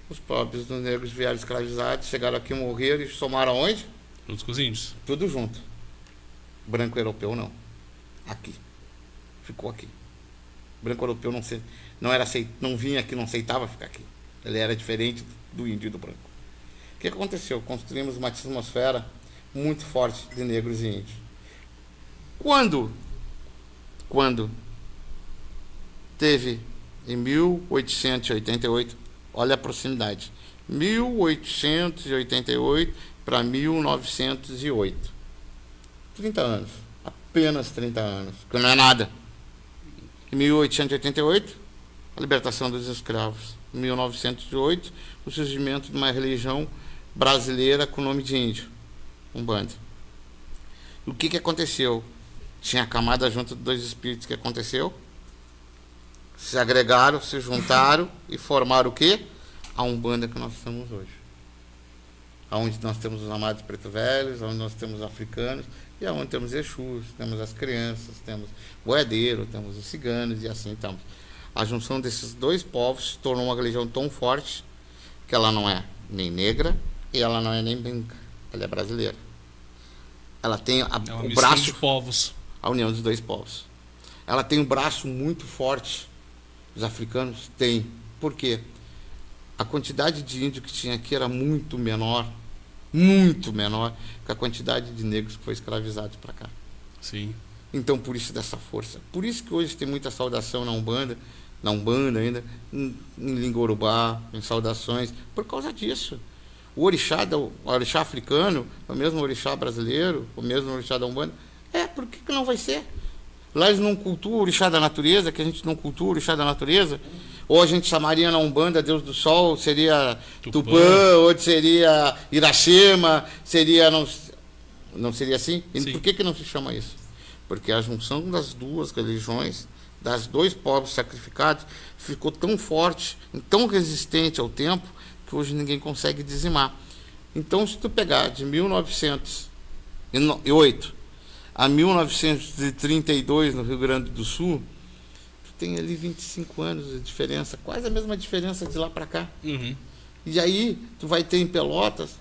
Os pobres dos negros vieram escravizados, chegaram aqui, morreram e somaram aonde? Juntos com os índios. Tudo junto. Branco europeu não. Aqui. Ficou aqui. Branco europeu não vinha aqui, não aceitava ficar aqui. Ele era diferente do índio e do branco. O que aconteceu? Construímos uma atmosfera muito forte de negros e índios. Quando teve em 1888, olha a proximidade, 1888 para 1908, 30 anos, apenas 30 anos, que não é nada. Em 1888, a libertação dos escravos. Em 1908, o surgimento de uma religião brasileira com o nome de índio, Umbanda. O que aconteceu? Tinha a camada junto de dois espíritos. O que aconteceu? Se agregaram, se juntaram e formaram o quê? A Umbanda que nós estamos hoje. Onde nós temos os amados preto velhos, onde nós temos os africanos, e onde temos Exus, temos as crianças, temos o boiadeiro, temos os ciganos, e assim estamos. A junção desses dois povos se tornou uma religião tão forte que ela não é nem negra e ela não é nem branca. Ela é brasileira. Ela tem É uma o mistura braço, de povos. a união dos dois povos. Ela tem um braço muito forte. Os africanos têm. Por quê? A quantidade de índio que tinha aqui era muito menor que a quantidade de negros que foi escravizados para cá. Sim. Então, por isso dessa força. Por isso que hoje tem muita saudação na Umbanda ainda, em língua urubá, em saudações, por causa disso. O orixá africano, o mesmo orixá brasileiro, o mesmo orixá da Umbanda, por que não vai ser? Lá eles não cultuam o orixá da natureza, que a gente não cultua o orixá da natureza. Ou a gente chamaria na Umbanda Deus do Sol, seria Tupã, ou seria Iracema, seria... Não seria assim? E por que não se chama isso? Porque a junção das duas religiões, das dois povos sacrificados, ficou tão forte, tão resistente ao tempo, que hoje ninguém consegue dizimar. Então, se tu pegar de 1908 a 1932 no Rio Grande do Sul, tu tem ali 25 anos de diferença, quase a mesma diferença de lá para cá. Uhum. E aí, tu vai ter em Pelotas,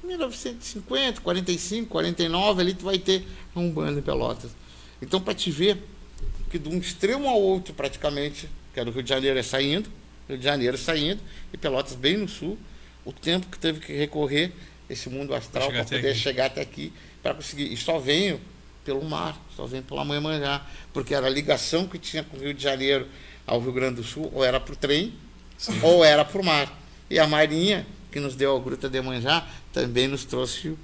1950, 45, 49, ali tu vai ter a Umbanda em Pelotas. Então, para te ver porque de um extremo ao outro, praticamente, que era o Rio de Janeiro saindo, e Pelotas bem no sul, o tempo que teve que recorrer esse mundo astral para poder chegar até aqui, para conseguir. E só venho pelo mar, só venho pela Iemanjá, porque era a ligação que tinha com o Rio de Janeiro ao Rio Grande do Sul, ou era por trem, ou era por mar. E a Marinha, que nos deu a Gruta de Iemanjá, também nos trouxe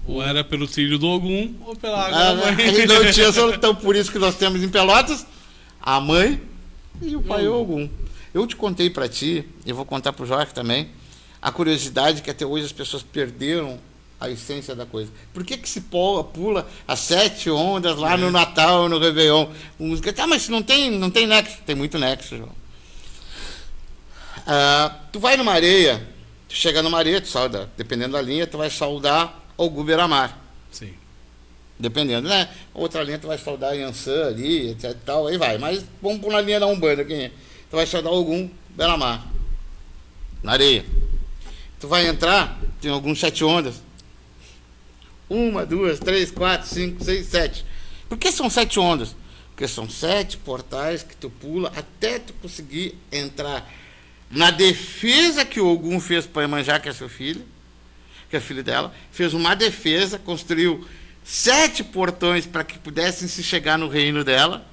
ou era pelo trilho do Ogum, ou pela água da mãe. Não tinha solução, então por isso que nós temos em Pelotas a mãe e o pai Ogum. Eu te contei para ti, e vou contar para o Jorge também, a curiosidade que até hoje as pessoas perderam a essência da coisa. Por que se pula as 7 ondas lá no Natal, no Réveillon? Música, mas não tem nexo. Tem muito nexo, João. Tu vai numa areia, tu chega numa areia, tu sauda, dependendo da linha, tu vai saudar Ogum Beira-Mar. Sim. Dependendo, né? Outra linha tu vai saudar Yansan ali, etc e tal, aí vai. Mas vamos por uma linha da Umbanda, quem é? Tu vai saudar Ogum Beira-Mar. Na areia. Tu vai entrar, tem alguns 7 ondas. 1, 2, 3, 4, 5, 6, 7. Por que são 7 ondas? Porque são 7 portais que tu pula até tu conseguir entrar na defesa que o Ogum fez para Iemanjá, que é seu filho, que é filho dela, fez uma defesa, construiu 7 portões para que pudessem se chegar no reino dela.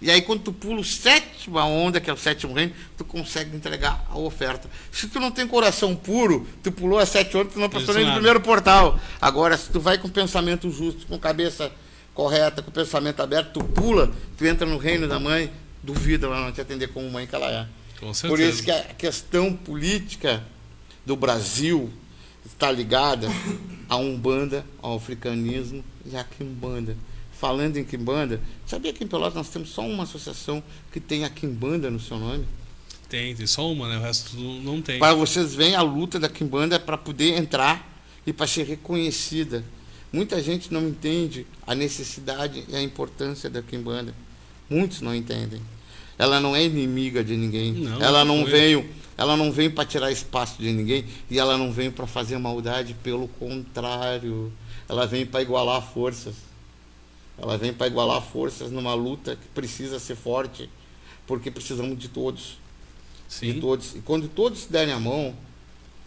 E aí, quando tu pula a 7ª onda, que é o 7º reino, tu consegue entregar a oferta. Se tu não tem coração puro, tu pulou as 7 ondas, tu não passou nem no primeiro portal. Agora, se tu vai com pensamento justo, com cabeça correta, com pensamento aberto, tu pula, tu entra no reino da mãe, duvida ela não te atender como mãe que ela é. Com certeza. Por isso que a questão política do Brasil está ligada à Umbanda, ao africanismo e à Quimbanda. Falando em Quimbanda, sabia que em Pelotas nós temos só uma associação que tem a Quimbanda no seu nome? Tem só uma, né? O resto tudo não tem. Para vocês verem, a luta da Quimbanda é para poder entrar e para ser reconhecida. Muita gente não entende a necessidade e a importância da Quimbanda. Muitos não entendem. Ela não é inimiga de ninguém. Não, ela não vem para tirar espaço de ninguém e ela não vem para fazer maldade, pelo contrário. Ela vem para igualar forças. Ela vem para igualar forças numa luta que precisa ser forte, porque precisamos de todos. Sim. De todos. E quando todos se derem a mão,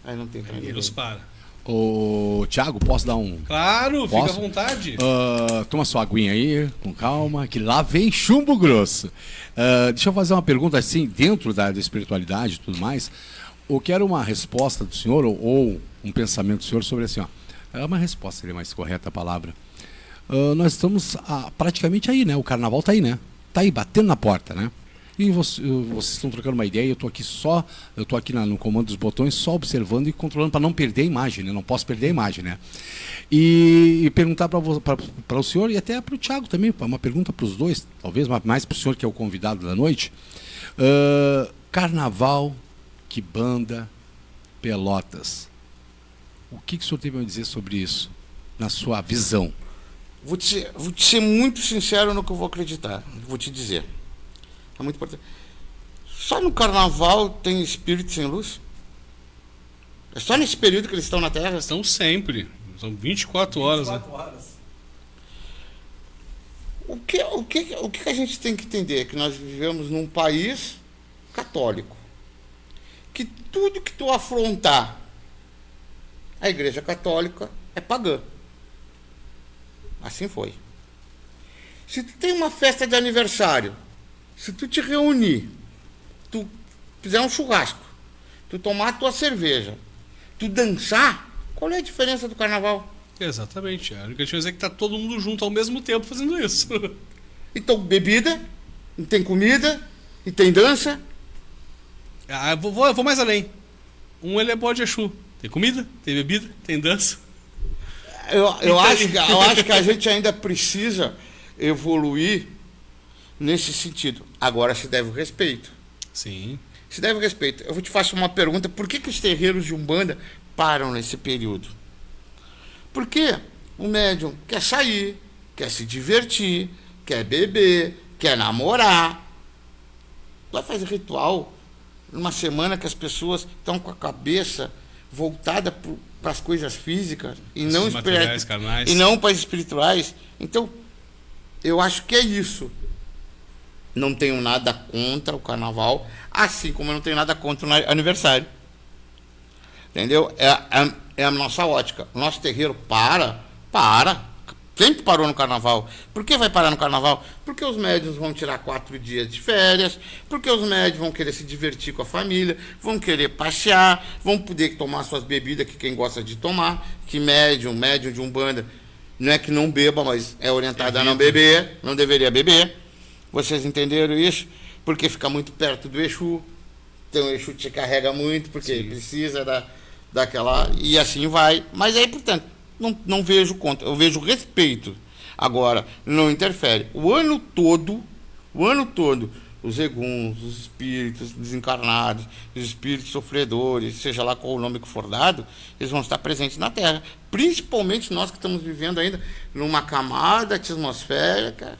aí não tem pra ninguém. Deus para. Ô, Thiago, posso dar um... Claro, Posso? fica à vontade. Toma sua aguinha aí, com calma, que lá vem chumbo grosso. Deixa eu fazer uma pergunta assim, dentro da espiritualidade e tudo mais. Eu quero uma resposta do senhor, ou um pensamento do senhor sobre assim, ó. É uma resposta, seria mais correta a palavra. Nós estamos praticamente aí, né? O carnaval tá aí, né? Tá aí, batendo na porta, né? E vocês estão trocando uma ideia, eu tô aqui no comando dos botões, só observando e controlando para não perder a imagem, né? Não posso perder a imagem, né? E perguntar para o senhor e até para o Thiago também, uma pergunta para os dois, talvez mais para o senhor que é o convidado da noite. Carnaval, Quimbanda, Pelotas. O que o senhor tem para me dizer sobre isso, na sua visão? Vou te ser muito sincero no que eu vou acreditar. Vou te dizer. É muito importante. Só no carnaval tem espírito sem luz? É só nesse período que eles estão na Terra? Estão sempre. São 24 horas. 24 horas. O que a gente tem que entender? Que nós vivemos num país católico. Que tudo que tu afrontar a Igreja Católica é pagã. Assim foi. Se tu tem uma festa de aniversário, se tu te reunir, tu fizer um churrasco, tu tomar a tua cerveja, tu dançar, qual é a diferença do carnaval? Exatamente. A única diferença é que tá todo mundo junto ao mesmo tempo fazendo isso. Então, bebida, e tem comida, e tem dança. Eu vou mais além. Ele é bode Exu. Tem comida, tem bebida, tem dança. Eu acho que a gente ainda precisa evoluir nesse sentido. Agora se deve o respeito. Sim. Se deve o respeito. Eu vou te fazer uma pergunta. Por que os terreiros de Umbanda param nesse período? Porque o médium quer sair, quer se divertir, quer beber, quer namorar. Vai fazer ritual numa semana que as pessoas estão com a cabeça voltada para as coisas físicas e não materiais, carnais. E não para as espirituais. Então, eu acho que é isso. Não tenho nada contra o carnaval, assim como eu não tenho nada contra o aniversário. Entendeu? É a nossa ótica. O nosso terreiro para. Sempre parou no carnaval. Por que vai parar no carnaval? Porque os médiuns vão tirar 4 dias de férias, porque os médiuns vão querer se divertir com a família, vão querer passear, vão poder tomar suas bebidas, que quem gosta de tomar, que médium de Umbanda, não é que não beba, mas é orientado a não beber, não deveria beber. Vocês entenderam isso? Porque fica muito perto do Exu, então o Exu te carrega muito, porque ele precisa daquela... E assim vai. Mas aí, portanto, não vejo contra, eu vejo respeito. Agora, não interfere. O ano todo, os eguns, os espíritos desencarnados, os espíritos sofredores, seja lá qual o nome que for dado, eles vão estar presentes na Terra. Principalmente nós que estamos vivendo ainda numa camada atmosférica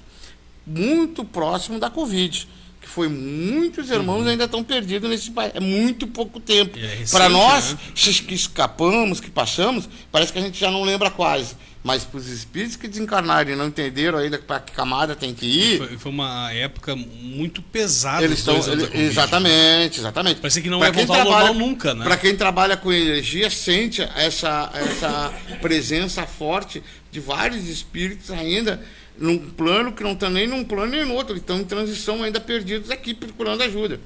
muito próximo da Covid. Que foi muitos irmãos ainda estão perdidos nesse país. É muito pouco tempo. Para nós, né, que escapamos, que passamos, parece que a gente já não lembra quase. Mas para os espíritos que desencarnaram e não entenderam ainda para que camada tem que ir... Foi uma época muito pesada. Exatamente. Parece que não vai voltar ao normal nunca, né? Para quem trabalha com energia, sente essa presença forte de vários espíritos ainda num plano que não estão nem num plano nem no outro. Eles estão em transição ainda perdidos aqui, procurando ajuda.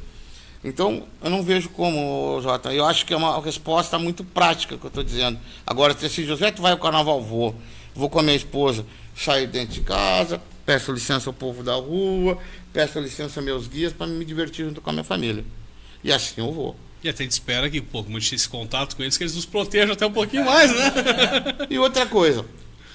Então, eu não vejo como, Jota. Eu acho que é uma resposta muito prática que eu estou dizendo. Agora, se assim, José, tu vai ao carnaval? Vou com a minha esposa, sair dentro de casa, peço licença ao povo da rua, peço licença aos meus guias para me divertir junto com a minha família. E assim eu vou. E até a gente espera que, como a gente tem esse contato com eles, que eles nos protejam até um pouquinho mais, né? E outra coisa,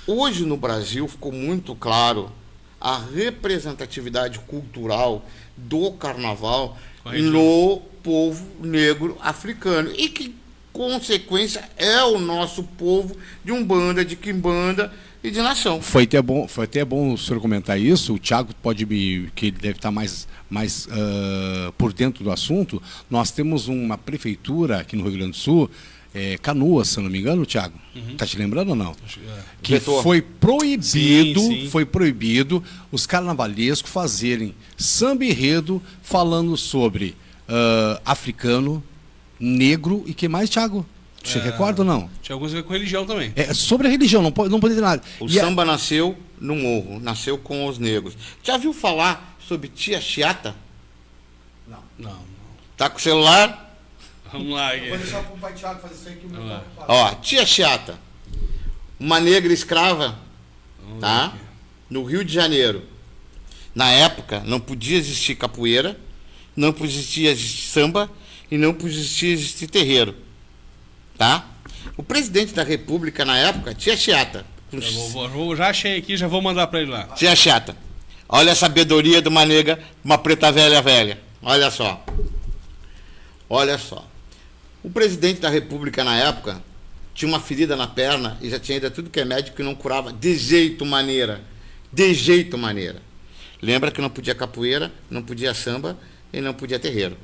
hoje no Brasil ficou muito claro a representatividade cultural do carnaval no povo negro africano. E que consequência é o nosso povo de Umbanda, de Quimbanda e de nação. Foi até bom o senhor comentar isso. O Thiago que ele deve estar mais por dentro do assunto. Nós temos uma prefeitura aqui no Rio Grande do Sul, Canoas, se eu não me engano, Thiago. Tá te lembrando ou não? Que foi proibido, foi proibido os carnavalescos fazerem samba enredo falando sobre africano, negro e que mais, Thiago? Você recorda ou não? Tinha alguns a ver com religião também. Sobre a religião, não pode ter nada. O samba nasceu no morro, nasceu com os negros. Já viu falar sobre Tia Chiata? Não. Tá com o celular? Vamos lá. Vou deixar para o pai Thiago fazer isso aí que o meu Ó, Tia Chiata, uma negra escrava, tá? No Rio de Janeiro. Na época, não podia existir capoeira, não podia existir samba e não podia existir terreiro, tá? O presidente da República na época, Tia Chiata. Já achei aqui, já vou mandar para ele lá. Tia Chiata, olha a sabedoria de uma negra, uma preta velha. Olha só. O presidente da República na época tinha uma ferida na perna e já tinha ainda tudo que é médico que não curava de jeito maneira. Lembra que não podia capoeira, não podia samba e não podia terreiro.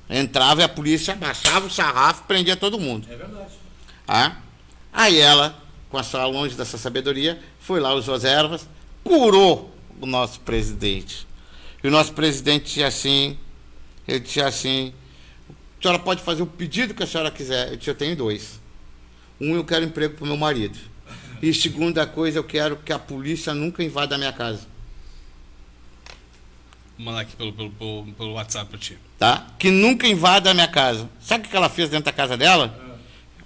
Entrava e a polícia baixava o sarrafo e prendia todo mundo. É verdade. Aí ela, com essa longe dessa sabedoria, foi lá, usou as ervas, curou o nosso presidente. E o nosso presidente tinha assim, ele tinha assim: a senhora pode fazer o pedido que a senhora quiser. Eu tenho 2. Eu quero emprego para o meu marido. E segunda coisa, eu quero que a polícia nunca invada a minha casa. Vou mandar aqui pelo WhatsApp para ti. Tá? Que nunca invada a minha casa. Sabe o que ela fez dentro da casa dela?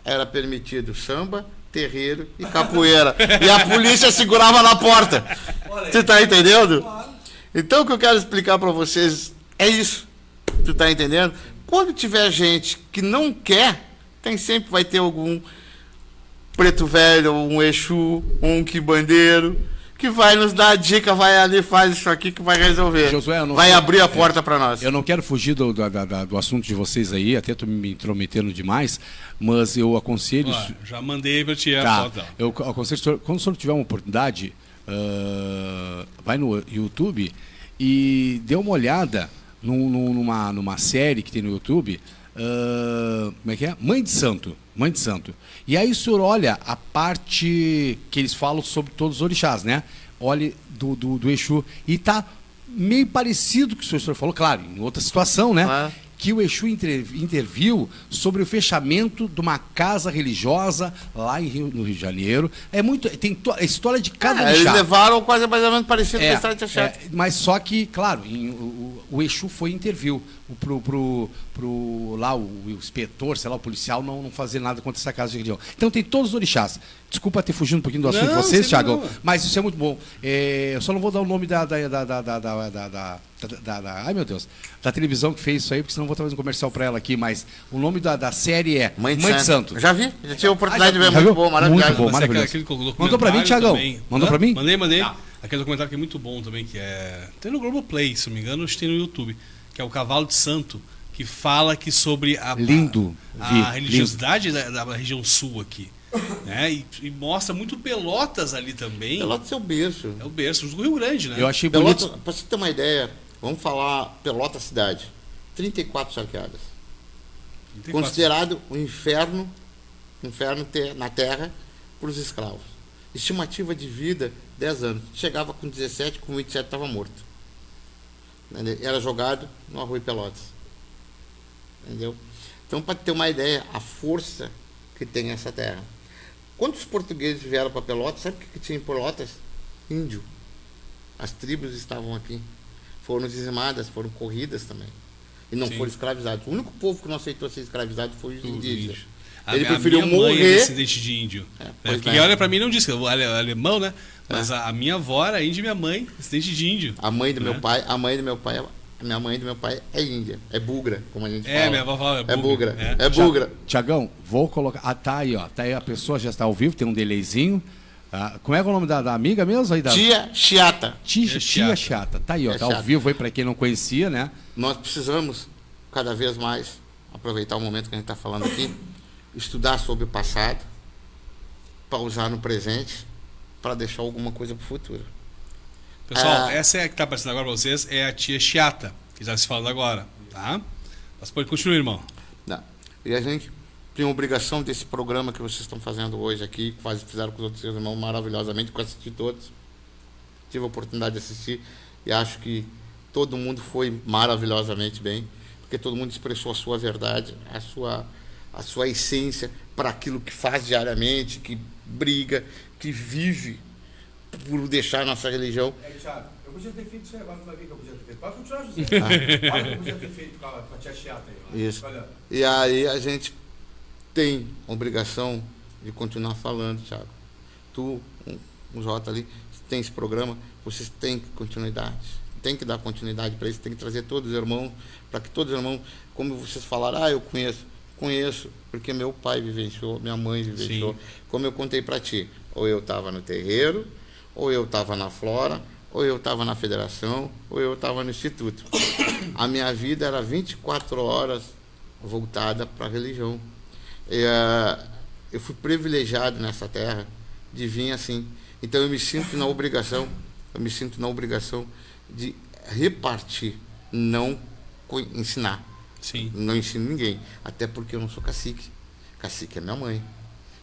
Era permitido samba, terreiro e capoeira. E a polícia segurava na porta. Você tá entendendo? Então o que eu quero explicar para vocês é isso. Tu tá entendendo? Quando tiver gente que não quer, sempre vai ter algum preto velho, um Exu, um quibandeiro, que vai nos dar a dica, vai ali, faz isso aqui que vai resolver. Josué, vai abrir a porta para nós. Eu não quero fugir do assunto de vocês aí, até estou me intrometendo demais, mas eu aconselho... já mandei para ti a foto. Eu aconselho, quando o senhor tiver uma oportunidade, vai no YouTube e dê uma olhada numa série que tem no YouTube, como é que é? Mãe de Santo. E aí o senhor olha a parte que eles falam sobre todos os orixás, né? Olhe do Exu. E tá meio parecido com o que o senhor falou, claro, em outra situação, né? Ah. Que o Exu interviu sobre o fechamento de uma casa religiosa lá no Rio de Janeiro. É muito. Tem a história de cada Eles orixá. levaram quase mais ou menos parecido com a história de Axé. Mas só que, claro, o Exu foi e interviu. Lá o inspetor, sei lá, o policial não fazer nada contra essa casa de religião. Então tem todos os orixás. Desculpa ter fugindo um pouquinho do assunto de vocês, Thiago, mas isso é muito bom. Eu só não vou dar o nome ai meu Deus, da televisão que fez isso aí, porque senão eu vou fazer um comercial para ela aqui, mas o nome da série é Mãe de Santo. Já vi, já tive a oportunidade de ver, muito bom, maravilhoso. Muito bom, maravilhoso. Mandou para mim, Thiagão? Mandou para mim? Mandei. Tá. Aquele documentário que é muito bom também, que é... Tem no Globoplay, se não me engano, acho que tem no YouTube, que é o Cavalo de Santo, que fala que sobre a religiosidade da região sul aqui. Né? E mostra muito Pelotas ali também. Pelotas é o berço. É o berço do Rio Grande, né? Eu achei Pelotas, bonito. para você ter uma ideia, vamos falar Pelotas cidade. 34 charqueadas. 34. Considerado um inferno na terra para os escravos. Estimativa de vida, 10 anos. Chegava com 17, com 27 estava morto. Entendeu? Era jogado no Arroio Pelotas. Entendeu? Então, para ter uma ideia, a força que tem essa terra. Quando os portugueses vieram para Pelotas, sabe o que tinha em Pelotas? Índio. As tribos estavam aqui. Foram dizimadas, foram corridas também. E não foram escravizados. O único povo que não aceitou ser escravizado foi os indígenas. Ele preferiu morrer. Mãe é descendente de índio. Porque olha para mim não disse que eu é alemão, né? Mas a minha avó era índia e minha mãe descendente de índio. A mãe do meu pai, minha mãe do meu pai é índia, é bugra, como a gente fala. Minha avó fala é bugra. É bugra. Tiagão, vou colocar. Tá aí, ó. Tá aí, a pessoa já está ao vivo, tem um delayzinho. Como é o nome da amiga mesmo? Aí, Tia Chiata. Tia Chiata. Tá aí, ó. Tá ao vivo aí para quem não conhecia, né? Nós precisamos, cada vez mais, aproveitar o momento que a gente está falando aqui, estudar sobre o passado, para usar no presente, para deixar alguma coisa para o futuro. Pessoal, essa é a que está aparecendo agora para vocês, é a tia Chiata, que já se falando agora, tá? Mas pode continuar, irmão. Não. E a gente tem a obrigação desse programa que vocês estão fazendo hoje aqui, que fizeram com os outros irmãos maravilhosamente, que eu assisti todos. Tive a oportunidade de assistir e acho que todo mundo foi maravilhosamente bem, porque todo mundo expressou a sua verdade, a sua essência para aquilo que faz diariamente, que briga, que vive por deixar a nossa religião. Thiago, eu podia ter feito isso aí, agora tu vai ver que eu podia ter feito. Pode continuar, José. Olha, eu podia ter feito com a tia Chiata aí. Isso. Olha. E aí a gente tem a obrigação de continuar falando, Thiago. Tu, o Jota ali, tem esse programa, vocês têm continuidade. Tem que dar continuidade para isso, tem que trazer todos os irmãos, para que todos os irmãos, como vocês falaram, eu conheço, porque meu pai vivenciou, minha mãe vivenciou. Sim. Como eu contei para ti, ou eu estava no terreiro, ou eu estava na Flora, ou eu estava na federação, ou eu estava no instituto. A minha vida era 24 horas voltada para a religião. Eu fui privilegiado nessa terra de vir assim. Então eu me sinto na obrigação de repartir, não ensinar. Sim. Não ensino ninguém, até porque eu não sou cacique. Cacique é minha mãe.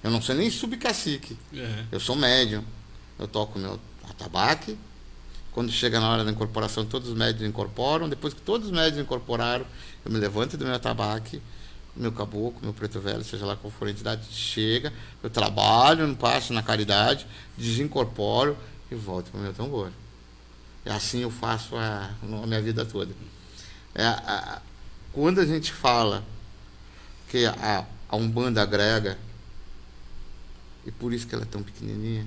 Eu não sou nem subcacique. Eu sou médium. Eu toco meu atabaque. Quando chega na hora da incorporação, todos os médios incorporam. Depois que todos os médios incorporaram, eu me levanto do meu atabaque, meu caboclo, meu preto velho, seja lá qual for a entidade, chega, eu trabalho no passo, na caridade, desincorporo e volto para o meu tambor. E assim eu faço a minha vida toda. Quando a gente fala que a Umbanda agrega, e por isso que ela é tão pequenininha,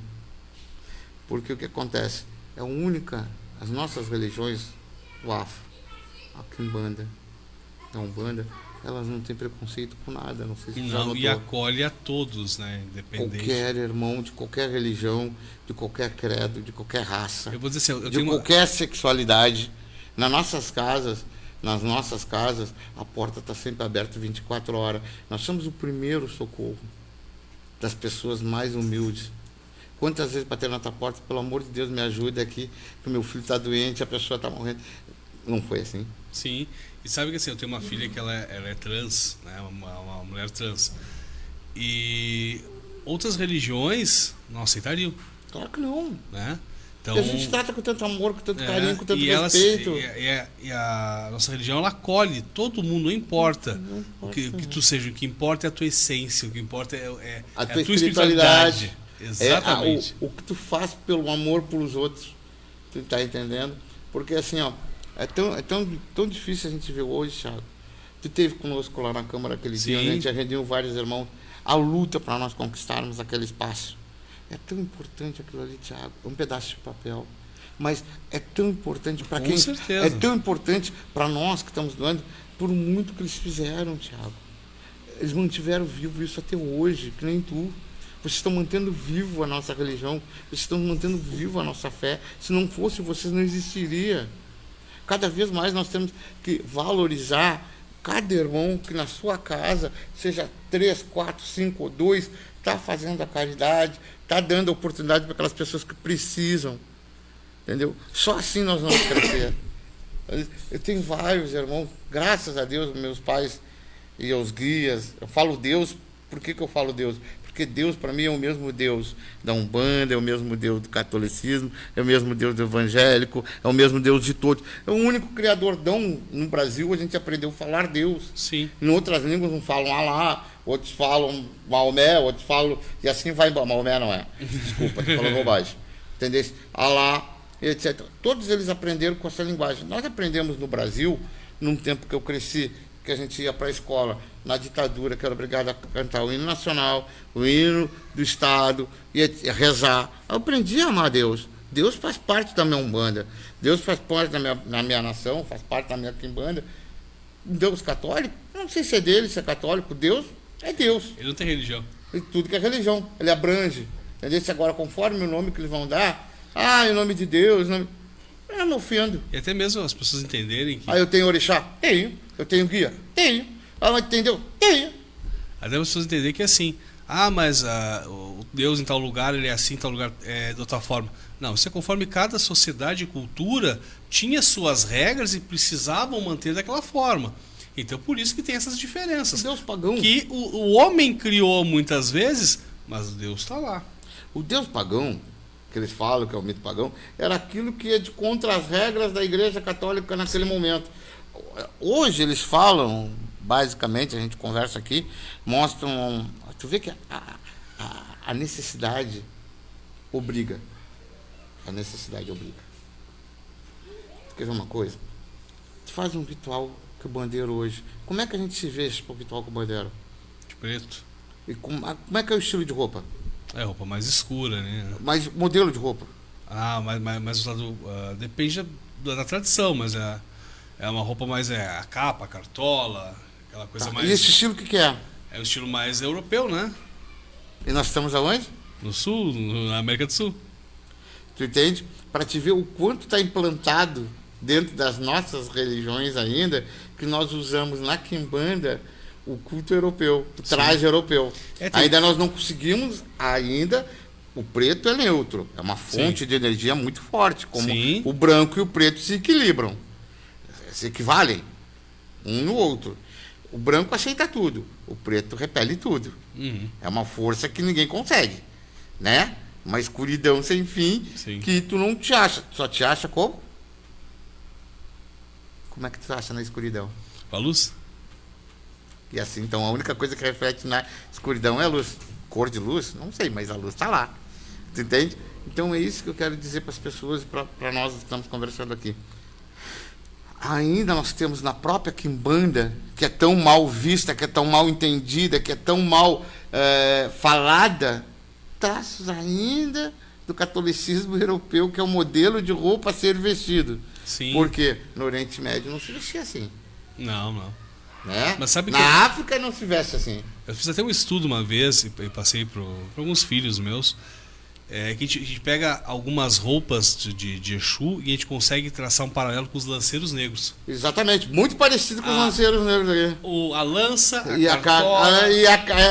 porque o que acontece? É a única, as nossas religiões, o Afro, a Quimbanda, a Umbanda, elas não têm preconceito com nada, não sei se já notou. E acolhe a todos, né? Independente. Qualquer irmão, de qualquer religião, de qualquer credo, de qualquer raça, eu vou dizer assim, de qualquer sexualidade. Nas nossas casas, a porta está sempre aberta 24 horas. Nós somos o primeiro socorro das pessoas mais humildes. Quantas vezes bater na tua porta, pelo amor de Deus, me ajuda aqui, que o meu filho está doente, a pessoa está morrendo. Não foi assim? Sim. E sabe que assim, eu tenho uma filha que ela é trans, né? Uma mulher trans. E outras religiões não aceitariam. Claro que não. Né? Então, E a gente trata com tanto amor, com tanto carinho, com tanto e respeito. E a nossa religião, ela acolhe todo mundo, não importa, Não o importa, que tu seja, o que importa é a tua essência, o que importa a é tua a tua espiritualidade. Exatamente. O que tu faz pelo amor pelos outros. Tu tá entendendo? Porque assim, ó, é tão difícil a gente ver hoje, Thiago. Tu esteve conosco lá na Câmara aquele dia, onde a gente reuniu vários irmãos. A luta para nós conquistarmos aquele espaço. É tão importante aquilo ali, Thiago. É um pedaço de papel. Mas é tão importante para quem. Com certeza. É tão importante para nós que estamos doando, por muito que eles fizeram, Thiago. Eles mantiveram vivo isso até hoje, que nem tu. Vocês estão mantendo vivo a nossa religião, vocês estão mantendo vivo a nossa fé. Se não fosse, vocês não existiria. Cada vez mais nós temos que valorizar cada irmão que na sua casa, seja 3, 4, 5 ou 2, está fazendo a caridade, está dando oportunidade para aquelas pessoas que precisam. Entendeu? Só assim nós vamos crescer. Eu tenho vários irmãos, graças a Deus, meus pais e aos guias. Eu falo Deus, por que eu falo Deus? Porque Deus, para mim, é o mesmo Deus da Umbanda, é o mesmo Deus do catolicismo, é o mesmo Deus do evangélico, é o mesmo Deus de todos. É o único criador. No Brasil, a gente aprendeu a falar Deus. Sim. Em outras línguas, não falam Alá, outros falam Maomé, outros falam... E assim vai embora. Maomé não é. Desculpa, estou falando bobagem. Entendeu? Alá, etc. Todos eles aprenderam com essa linguagem. Nós aprendemos no Brasil, num tempo que eu cresci, que a gente ia para a escola, na ditadura, que era obrigado a cantar o hino nacional, o hino do Estado, e a rezar. Eu aprendi a amar Deus. Deus faz parte da minha Umbanda. Deus faz parte da minha nação, faz parte da minha quimbanda. Deus católico, eu não sei se é dele, se é católico. Deus é Deus. Ele não tem religião. E tudo que é religião. Ele abrange. Entendeu? Se agora, conforme o nome que eles vão dar, em nome de Deus, eu me ofendo. E até mesmo as pessoas entenderem que... Eu tenho orixá? Tenho. Eu tenho guia? Tenho. Entendeu? Tenho. Até as pessoas entenderem que é assim. Mas o Deus em tal lugar, ele é assim, em tal lugar é de outra forma. Não, isso é conforme cada sociedade e cultura tinha suas regras e precisavam manter daquela forma. Então, por isso que tem essas diferenças. O Deus pagão. Que o homem criou muitas vezes, mas Deus está lá. O Deus pagão, que eles falam que é o mito pagão, era aquilo que é de contra as regras da Igreja Católica naquele momento. Hoje eles falam, basicamente, a gente conversa aqui, mostram... Tu vê que a necessidade obriga. A necessidade obriga. Tu quer ver uma coisa? Tu faz um ritual com o bandeiro hoje. Como é que a gente se veste para o ritual com o bandeiro? De preto. E como é que é o estilo de roupa? É roupa mais escura, né? Mas modelo de roupa? Mas usado, depende da tradição, mas é uma roupa mais... a capa, a cartola, aquela coisa mais... E esse estilo o que é? É o estilo mais europeu, né? E nós estamos aonde? No sul, na América do Sul. Tu entende? Para te ver o quanto está implantado dentro das nossas religiões ainda, que nós usamos na quimbanda o culto europeu, o traje europeu. Ainda nós não conseguimos, o preto é neutro, é uma fonte de energia muito forte, como o branco e o preto se equilibram, se equivalem um no outro. O branco aceita tudo, o preto repele tudo. É uma força que ninguém consegue, né? Uma escuridão sem fim, que tu não te acha, só te acha como? Como é que tu acha na escuridão? Com a luz? E assim, então a única coisa que reflete na escuridão é a luz. Cor de luz? Não sei, mas a luz está lá. Tu entende? Então é isso que eu quero dizer para as pessoas e para nós que estamos conversando aqui. Ainda nós temos na própria quimbanda, que é tão mal vista, que é tão mal entendida, que é tão mal falada, traços ainda do catolicismo europeu, que é o modelo de roupa a ser vestido. Sim. Porque no Oriente Médio não se vestia assim. Não. Né? Mas sabe na África não se veste assim. Eu fiz até um estudo uma vez, e passei para alguns filhos meus, que a gente pega algumas roupas de Exu e a gente consegue traçar um paralelo com os lanceiros negros. Exatamente, muito parecido com os lanceiros negros aqui. A lança, a cartola, e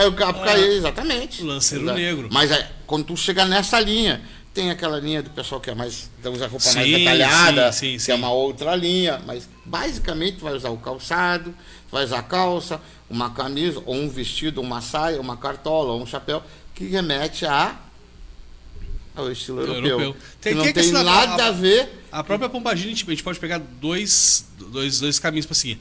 o capucaí, exatamente. O lanceiro negro. Mas quando tu chega nessa linha, tem aquela linha do pessoal que é mais, usa a roupa mais detalhada, que é uma outra linha, mas basicamente tu vai usar o calçado, tu vai usar a calça, uma camisa, ou um vestido, uma saia, uma cartola, ou um chapéu, que remete a ao estilo europeu. Tem, que não que tem nada a ver. A própria Pombagira, a gente pode pegar dois caminhos para seguir.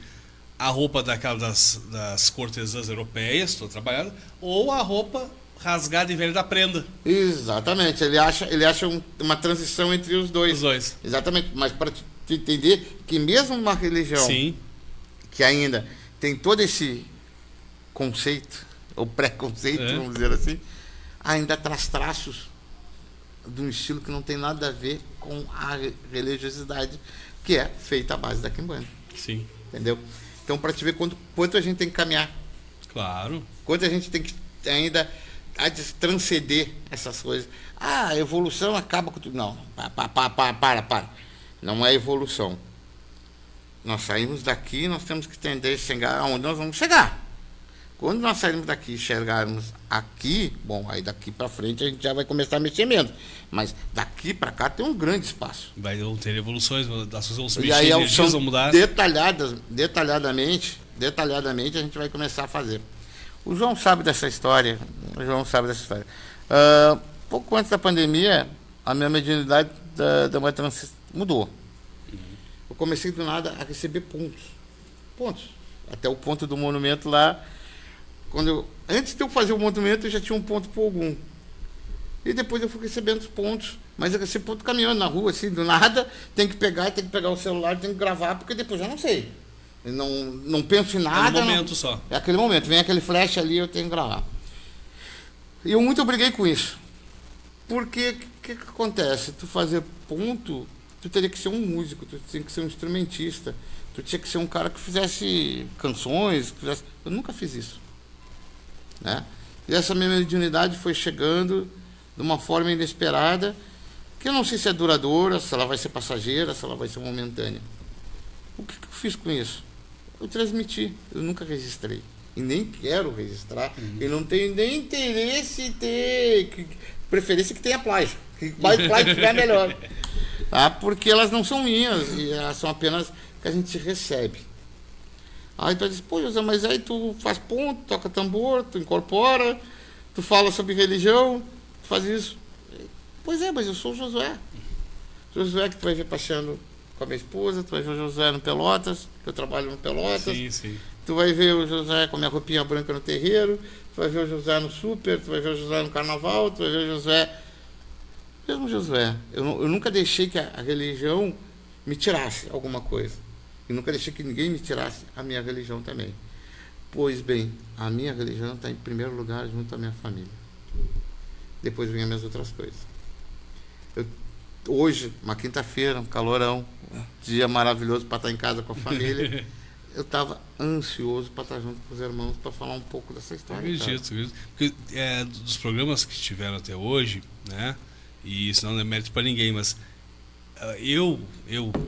A roupa das cortesãs europeias, toda trabalhada, ou a roupa rasgada e velha da prenda. Exatamente. Ele acha uma transição entre os dois. Os dois. Exatamente. Mas para tu entender que mesmo uma religião Sim. que ainda tem todo esse conceito, ou preconceito, vamos dizer assim, ainda traz traços de um estilo que não tem nada a ver com a religiosidade que é feita à base da quimbanda. Sim. Entendeu? Então, para te ver quanto a gente tem que caminhar. Claro. Quanto a gente tem que ainda transcender essas coisas. A evolução acaba com tudo. Não, para. Não é evolução. Nós saímos daqui, nós temos que tender a chegar aonde nós vamos chegar. Quando nós sairmos daqui e chegarmos aqui, bom, aí daqui para frente a gente já vai começar a mexer menos. Mas daqui para cá tem um grande espaço. Vão ter evoluções, as coisas vão E aí energias, vão mudar. Detalhadamente a gente vai começar a fazer. O João sabe dessa história. Pouco antes da pandemia, a minha mediunidade mudou. Eu comecei do nada a receber pontos. Até o ponto do monumento lá. Antes de eu fazer o monumento, eu já tinha um ponto por algum. E depois eu fui recebendo os pontos. Mas eu recebo ponto caminhando na rua, assim, do nada. Tem que pegar o celular, tem que gravar, porque depois eu não sei. Eu não penso em nada. É um momento só. É aquele momento. Vem aquele flash ali, eu tenho que gravar. E eu muito briguei com isso. Porque o que acontece? Tu fazer ponto, tu teria que ser um músico, tu tinha que ser um instrumentista, tu tinha que ser um cara que fizesse canções, eu nunca fiz isso. Né? E essa minha mediunidade foi chegando de uma forma inesperada, que eu não sei se é duradoura, se ela vai ser passageira, se ela vai ser momentânea. O que eu fiz com isso? Eu transmiti, eu nunca registrei. E nem quero registrar. Eu não tenho nem interesse em ter preferência que tenha plágio. Que mais plágio tiver melhor. Tá? Porque elas não são minhas, e elas são apenas que a gente recebe. Aí tu diz, pô, José, mas aí tu faz ponto, toca tambor, tu incorpora, tu fala sobre religião, tu faz isso. Pois é, mas eu sou o Josué. Josué que tu vai ver passeando com a minha esposa, tu vai ver o Josué no Pelotas, que eu trabalho no Pelotas. Sim. Tu vai ver o Josué com a minha roupinha branca no terreiro, tu vai ver o Josué no super, tu vai ver o Josué no carnaval, tu vai ver o Josué... Mesmo Josué, eu nunca deixei que a religião me tirasse alguma coisa. E nunca deixei que ninguém me tirasse a minha religião também. Pois bem, a minha religião está em primeiro lugar junto à minha família. Depois vem as minhas outras coisas. Hoje, uma quinta-feira, um calorão, um dia maravilhoso para estar em casa com a família. Eu estava ansioso para estar junto com os irmãos para falar um pouco dessa história. Acredito. Porque dos programas que tiveram até hoje, né? E isso não é mérito para ninguém, mas eu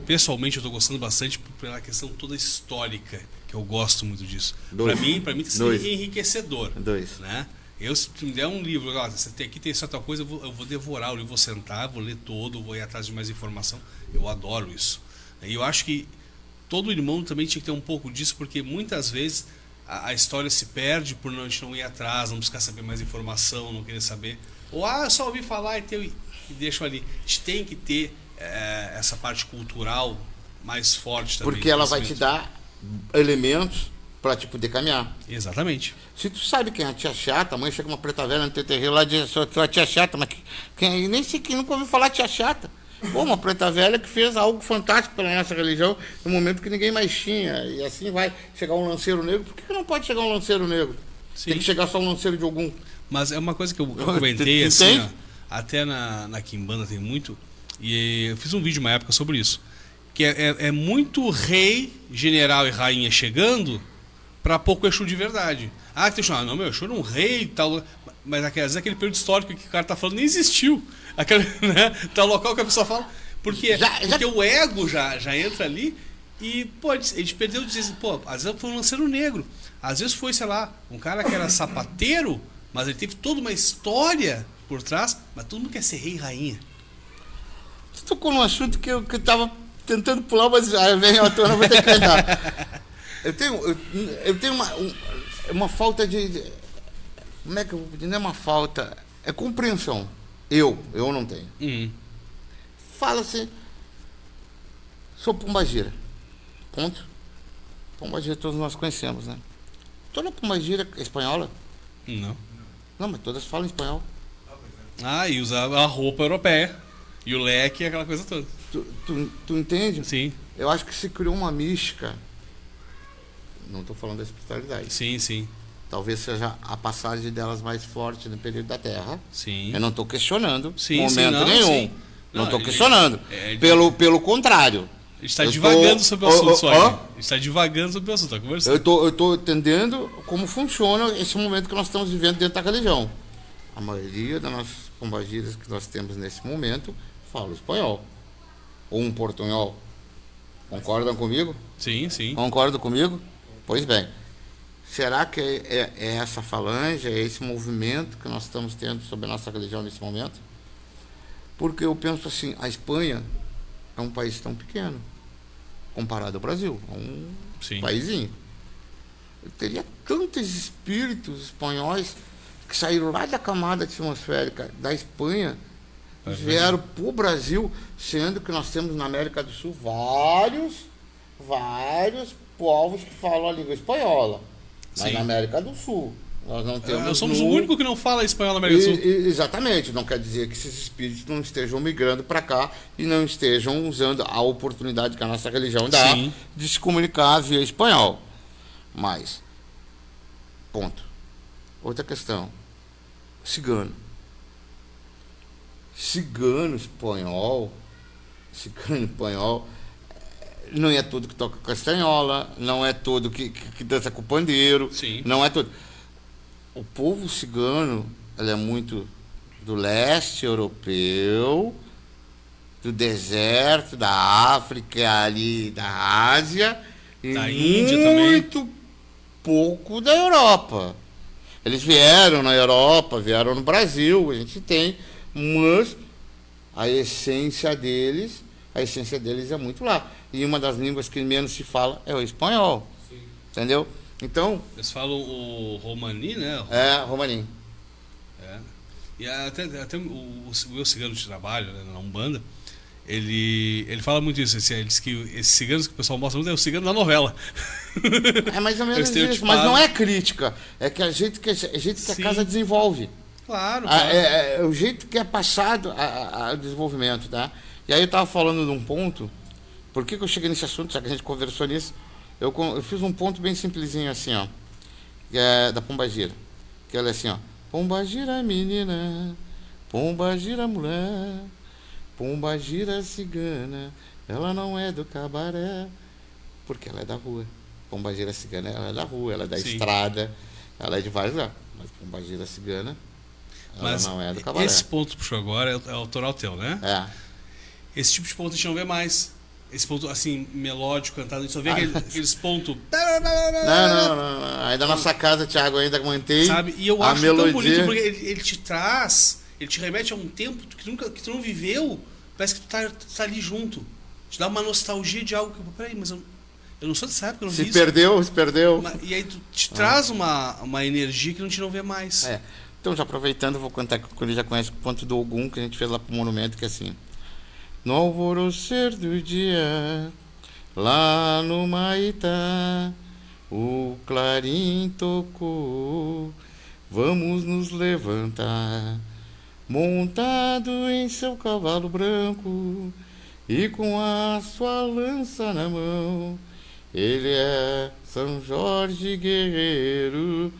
pessoalmente eu estou gostando bastante pela questão toda histórica, que eu gosto muito disso. Para mim tem sido enriquecedor. Né? Se me der um livro, aqui tem essa tal coisa, eu vou devorar o livro, vou sentar, vou ler todo, vou ir atrás de mais informação. Eu adoro isso. E eu acho que todo irmão também tinha que ter um pouco disso, porque muitas vezes a história se perde por a gente não ir atrás, não buscar saber mais informação, não querer saber. Ou só ouvir falar e deixo ali. A gente tem que ter essa parte cultural mais forte também. Porque ela vai te dar elementos para te poder caminhar. Exatamente. Se tu sabe quem é a tia chata, a mãe chega uma preta velha no teu terreiro lá e diz, sou a tia chata, mas nem sei quem nunca ouviu falar tia chata. Pô, uma preta velha que fez algo fantástico pela nossa religião no momento que ninguém mais tinha. E assim vai chegar um lanceiro negro. Por que não pode chegar um lanceiro negro? Sim. Tem que chegar só um lanceiro de algum. Mas é uma coisa que eu comentei assim, até na Quimbanda tem muito, e eu fiz um vídeo uma época sobre isso, que é muito rei, general e rainha chegando para pouco Exu de verdade. Que tem não, meu Exu era um rei e tal, mas às vezes aquele período histórico que o cara tá falando nem existiu. Aquele, né, tal local que a pessoa fala, porque o ego já entra ali e a gente perdeu de dizer, às vezes foi um lanceiro negro, às vezes foi, sei lá, um cara que era sapateiro, mas ele teve toda uma história por trás, mas todo mundo quer ser rei e rainha. Você tocou num assunto que eu tava tentando pular, mas vem a tona, vou ter que andar. Eu tenho uma falta de... Como é que eu vou pedir? Não é uma falta, é compreensão. Eu não tenho. Uhum. Fala-se, sou pombagira. Ponto. Pombagira todos nós conhecemos, né? Toda pombagira é espanhola? Não. Não, mas todas falam espanhol. Ah, e usa a roupa europeia. E o leque e aquela coisa toda. Tu entende? Sim, Eu acho que se criou uma mística. Não estou falando da espiritualidade. sim, sim. Talvez seja a passagem delas mais forte no período da Terra. Sim. Eu não estou questionando Sim, momento sim, não, nenhum. sim. Não Não, estou ele- questionando. é- Pelo contrário. A gente está Eu divagando tô- sobre o assunto só aqui. Hã? A gente está divagando sobre o assunto, tá conversando. Eu tô entendendo como funciona esse momento que nós estamos vivendo dentro da religião. A maioria das nossas pombagiras que nós temos nesse momento fala espanhol. Ou um portunhol. Concordam comigo? Sim, sim. Concordam comigo? Pois bem. Será que é essa falange, é esse movimento que nós estamos tendo sobre a nossa religião nesse momento? Porque eu penso assim, a Espanha é um país tão pequeno, comparado ao Brasil. É um Sim. paizinho. Eu teria tantos espíritos espanhóis que saíram lá da camada atmosférica da Espanha e vieram para o Brasil, sendo que nós temos na América do Sul vários povos que falam a língua espanhola. Mas Sim. na América do Sul. Nós não temos. Nós somos o único que não fala espanhol na América do Sul. Exatamente, não quer dizer que esses espíritos não estejam migrando para cá e não estejam usando a oportunidade que a nossa religião dá Sim. de se comunicar via espanhol. Mas, ponto. Outra questão, cigano. Cigano espanhol, não é todo que toca castanhola, não é todo que dança com pandeiro, Sim. não é todo. O povo cigano, ele é muito do leste europeu, do deserto, da África, ali da Ásia, e Da Índia também. muito pouco da Europa. Eles vieram na Europa, vieram no Brasil, a gente tem, mas a essência deles é muito lá. E uma das línguas que menos se fala é o espanhol. Sim. Entendeu? Então, Eles falam o romani, né? romaninho. É. E até o meu cigano de trabalho, né, na Umbanda, ele fala muito isso. Ele diz que esses ciganos que o pessoal mostra muito é o cigano da novela. É mais ou menos isso, estereotipado. mas não é crítica. É que a gente que a Sim. casa desenvolve. Claro, É o jeito que é passado o desenvolvimento, tá? E aí eu estava falando de um ponto. Por que eu cheguei nesse assunto, já que a gente conversou nisso? Eu fiz um ponto bem simplesinho assim, ó. Que é da pombagira. Que ela é assim, ó. Pombagira menina, pombagira mulher, pombagira cigana, ela não é do cabaré, porque ela é da rua. Pombagira cigana, ela é da rua, ela é da Sim. estrada, ela é de vários lugares. Mas pombagira cigana, ela mas não é do cabaré. esse ponto que puxou agora é autoral teu, né? É. Esse tipo de ponto a gente não vê mais. Esse ponto, assim, melódico, cantado, a gente só vê aqueles pontos. Não. Aí da nossa casa, Thiago, ainda mantém Sabe? E eu a acho melodia. tão bonito porque ele te traz, ele te remete a um tempo que tu não viveu, parece que tu tá ali junto. Te dá uma nostalgia de algo que, peraí, mas eu não sou dessa época, eu não vi Se isso. perdeu. E aí tu te traz uma energia que a gente não vê mais. É. Então, já aproveitando, eu vou cantar que ele já conhece o ponto do Ogum, que a gente fez lá pro monumento, que é assim. No alvorecer do dia, lá no Maitá, o clarim tocou, vamos nos levantar, montado em seu cavalo branco e com a sua lança na mão. Ele é São Jorge guerreiro,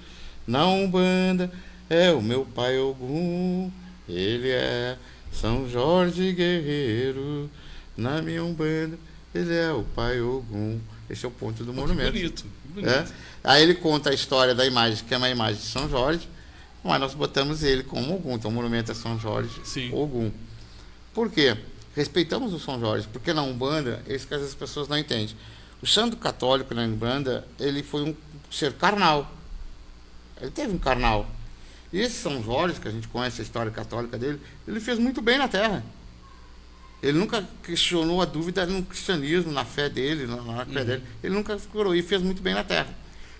na Umbanda é o meu pai Ogum. Ele é São Jorge guerreiro, na minha Umbanda ele é o pai Ogum. Esse é o ponto do monumento. Bonito, bonito. É? Aí ele conta a história da imagem, que é uma imagem de São Jorge, mas nós botamos ele como Ogum. Então o monumento é São Jorge Sim. Ogum. Por quê? Respeitamos o São Jorge, porque na Umbanda, isso que às vezes as pessoas não entendem. O santo católico na Umbanda, ele foi um ser carnal. Ele teve um carnal. E esse São Jorge, que a gente conhece a história católica dele, ele fez muito bem na Terra. Ele nunca questionou a dúvida no cristianismo, na fé dele, na fé dele. Ele nunca curou e fez muito bem na Terra.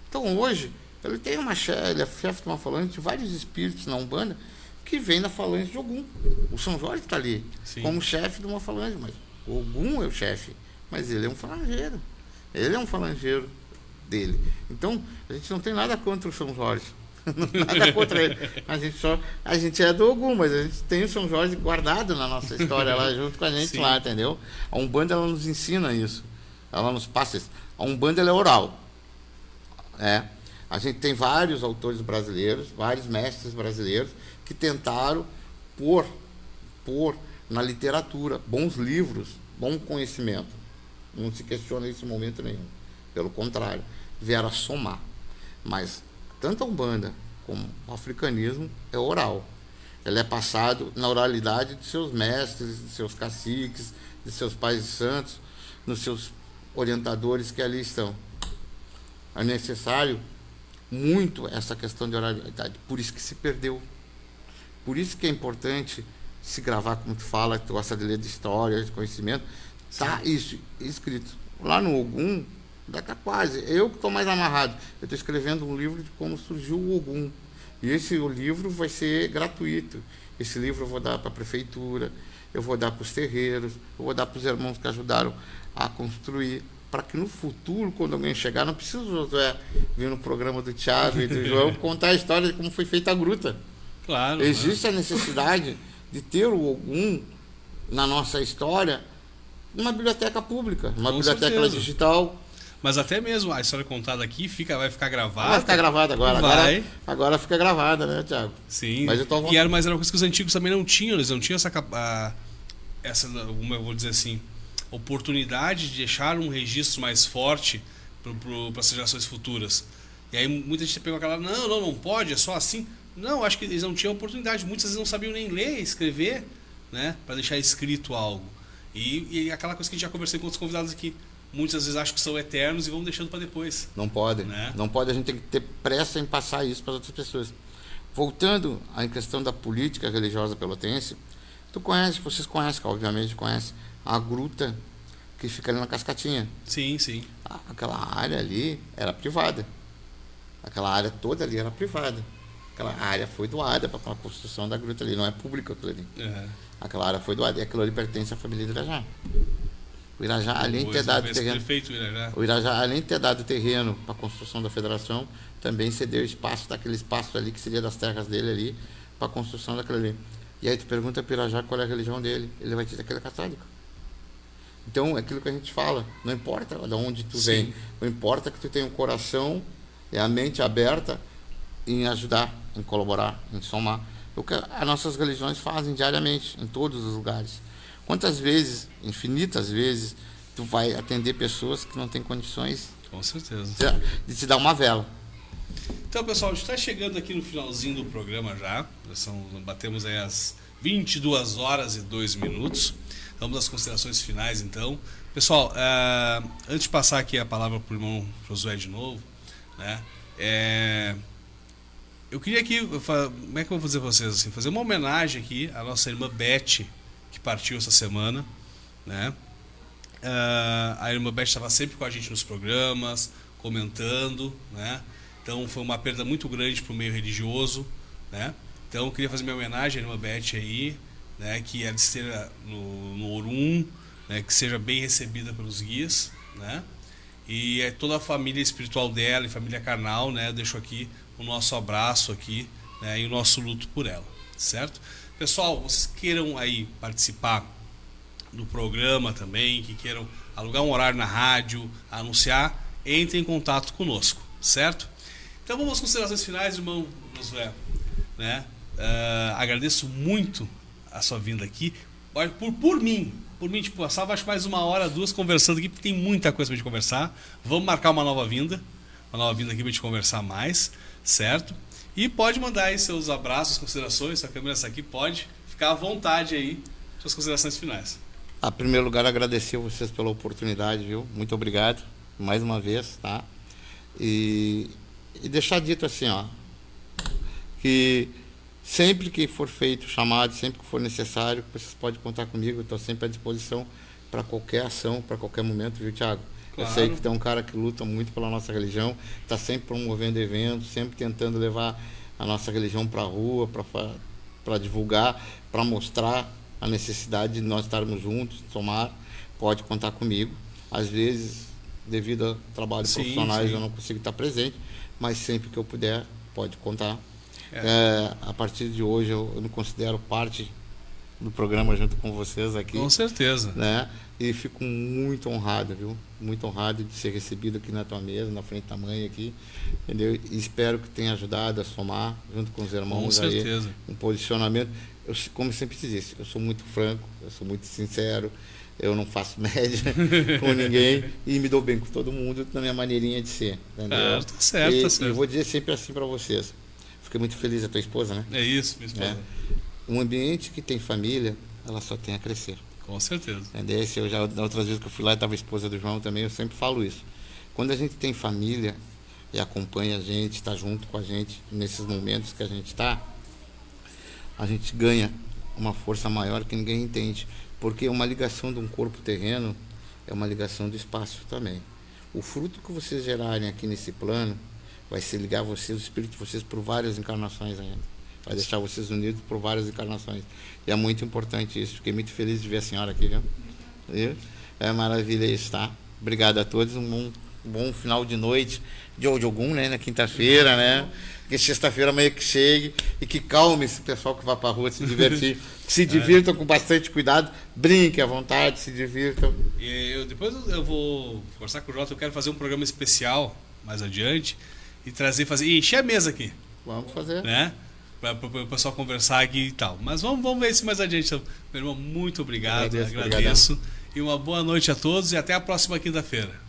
Então hoje, ele tem ele é chefe de uma falante de vários espíritos na Umbanda que vem da falange de Ogum. O São Jorge está ali, Sim. como chefe de uma falange, mas o Ogum é o chefe, mas ele é um falangeiro. Ele é um falangeiro dele. Então, a gente não tem nada contra o São Jorge. Nada contra ele. A gente é do Ogum, mas a gente tem o São Jorge guardado na nossa história lá junto com a gente. Sim. Lá, entendeu? A Umbanda, ela nos ensina isso. Ela nos passa isso. A Umbanda, ela é oral. A gente tem vários autores brasileiros, vários mestres brasileiros que tentaram pôr na literatura bons livros, bom conhecimento. Não se questiona isso em momento nenhum. Pelo contrário, vieram a somar. Mas tanto a Umbanda como o africanismo é oral. Ele é passado na oralidade de seus mestres, de seus caciques, de seus pais de santos, nos seus orientadores que ali estão. É necessário muito essa questão de oralidade. Por isso que se perdeu. Por isso que é importante se gravar, como tu fala, tu gosta de ler de história, de conhecimento. Está isso escrito. Lá no Ogum, está quase. Eu que estou mais amarrado. Eu estou escrevendo um livro de como surgiu o Ogum. E esse livro vai ser gratuito. Esse livro eu vou dar para a prefeitura, eu vou dar para os terreiros, eu vou dar para os irmãos que ajudaram a construir, para que no futuro, quando alguém chegar, não precisa o Josué vir no programa do Thiago e do João contar a história de como foi feita a gruta. Claro. Existe a necessidade de ter o Ogum na nossa história numa biblioteca pública, uma biblioteca digital. Mas até mesmo a história contada aqui vai ficar gravada. Vai ficar gravada agora. Agora fica gravada, né, Thiago? Sim. Mas era uma coisa que os antigos também não tinham. Eles não tinham essa, como eu vou dizer assim, oportunidade de deixar um registro mais forte para as gerações futuras. E aí muita gente pegou aquela, não pode, é só assim. Não, acho que eles não tinham oportunidade. Muitas vezes não sabiam nem ler, escrever, né, para deixar escrito algo. E aquela coisa que a gente já conversou com outros convidados aqui, muitas vezes acham que são eternos e vão deixando para depois. Não pode, né? Não pode, a gente tem que ter pressa em passar isso para as outras pessoas. Voltando à questão da política religiosa pelotense, vocês conhecem, obviamente conhecem, a gruta que fica ali na Cascatinha. Sim, sim. Aquela área ali era privada. Aquela área toda ali era privada. Aquela área foi doada para a construção da gruta ali, não é pública aquilo ali. Aquela área foi doada e aquilo ali pertence à família do Irajá. O Irajá, além de ter dado terreno, o Irajá, além de ter dado terreno para a construção da federação, também cedeu espaço daquele espaço ali que seria das terras dele ali para a construção daquilo ali. E aí tu pergunta para o Irajá qual é a religião dele, ele vai te dizer que ele é católico. Então, é aquilo que a gente fala, não importa de onde tu vem, não importa que tu tenha um coração e a mente aberta em ajudar, em colaborar, em somar. O que as nossas religiões fazem diariamente, em todos os lugares. Quantas vezes, infinitas vezes, tu vai atender pessoas que não têm condições, com certeza, de te dar uma vela. Então, pessoal, a gente está chegando aqui no finalzinho do programa já. Batemos aí as 22 horas e 2 minutos. Vamos às considerações finais, então. Pessoal, antes de passar aqui a palavra para o irmão Josué de novo, né, eu queria aqui, como é que eu vou dizer para vocês assim, fazer uma homenagem aqui à nossa irmã Beth, que partiu essa semana, né? A irmã Beth estava sempre com a gente nos programas, comentando, né? Então foi uma perda muito grande para o meio religioso, né? Então eu queria fazer minha homenagem à irmã Beth aí, né? Que ela esteja no Orum, né? Que seja bem recebida pelos guias, né? E toda a família espiritual dela e família carnal, né? Eu deixo aqui o nosso abraço aqui, né? E o nosso luto por ela, certo? Pessoal, vocês queiram aí participar do programa também, que queiram alugar um horário na rádio, anunciar, entrem em contato conosco, certo? Então vamos às considerações finais, irmão Josué, né? Agradeço muito a sua vinda aqui, por mim, tipo, passava acho mais 1 hora, 2 conversando aqui, porque tem muita coisa pra gente conversar. Vamos marcar uma nova vinda aqui pra gente conversar mais, certo? E pode mandar aí seus abraços, considerações, se a câmera está aqui, pode ficar à vontade aí, suas considerações finais. Em primeiro lugar, agradecer a vocês pela oportunidade, viu? Muito obrigado, mais uma vez, tá? E deixar dito assim, ó, que sempre que for feito chamado, sempre que for necessário, vocês podem contar comigo, eu estou sempre à disposição para qualquer ação, para qualquer momento, viu, Thiago? Claro. Eu sei que tem um cara que luta muito pela nossa religião, está sempre promovendo eventos, sempre tentando levar a nossa religião para a rua, para divulgar, para mostrar a necessidade de nós estarmos juntos, somar, pode contar comigo. Às vezes, devido a trabalhos profissionais, eu não consigo estar presente, mas sempre que eu puder, pode contar. A partir de hoje, eu me considero parte do programa junto com vocês aqui. Com certeza. Né? E fico muito honrado, viu? Muito honrado de ser recebido aqui na tua mesa, na frente da mãe aqui, entendeu? E espero que tenha ajudado a somar, junto com os irmãos aí, um posicionamento. Eu, como sempre te disse, eu sou muito franco, eu sou muito sincero, eu não faço média com ninguém e me dou bem com todo mundo na minha maneirinha de ser, entendeu? Tá certo, tá certo. E eu vou dizer sempre assim para vocês. Fiquei muito feliz, a tua esposa, né? É isso, minha esposa. Um ambiente que tem família, ela só tem a crescer. Com certeza. Entendeu? Eu já, da outras vezes que eu fui lá, estava a esposa do João também, eu sempre falo isso. Quando a gente tem família e acompanha a gente, está junto com a gente nesses momentos que a gente ganha uma força maior que ninguém entende. Porque uma ligação de um corpo terreno é uma ligação do espaço também. O fruto que vocês gerarem aqui nesse plano vai se ligar vocês, o espírito de vocês, por várias encarnações ainda. Vai deixar vocês unidos por várias encarnações. E é muito importante isso. Fiquei muito feliz de ver a senhora aqui, viu? É maravilha isso, tá? Obrigado a todos. Um bom final de noite de Ogum, né? Na quinta-feira, né? Que sexta-feira amanhã que chegue e que calme esse pessoal que vai pra rua se divertir. Se divirtam com bastante cuidado. Brinquem à vontade, se divirtam. E depois eu vou conversar com o Jota. Eu quero fazer um programa especial mais adiante e encher a mesa aqui. Vamos fazer. Né? Para o pessoal conversar aqui e tal. Mas vamos ver isso mais adiante. Então, meu irmão, muito obrigado. Agradeço. E uma boa noite a todos e até a próxima quinta-feira.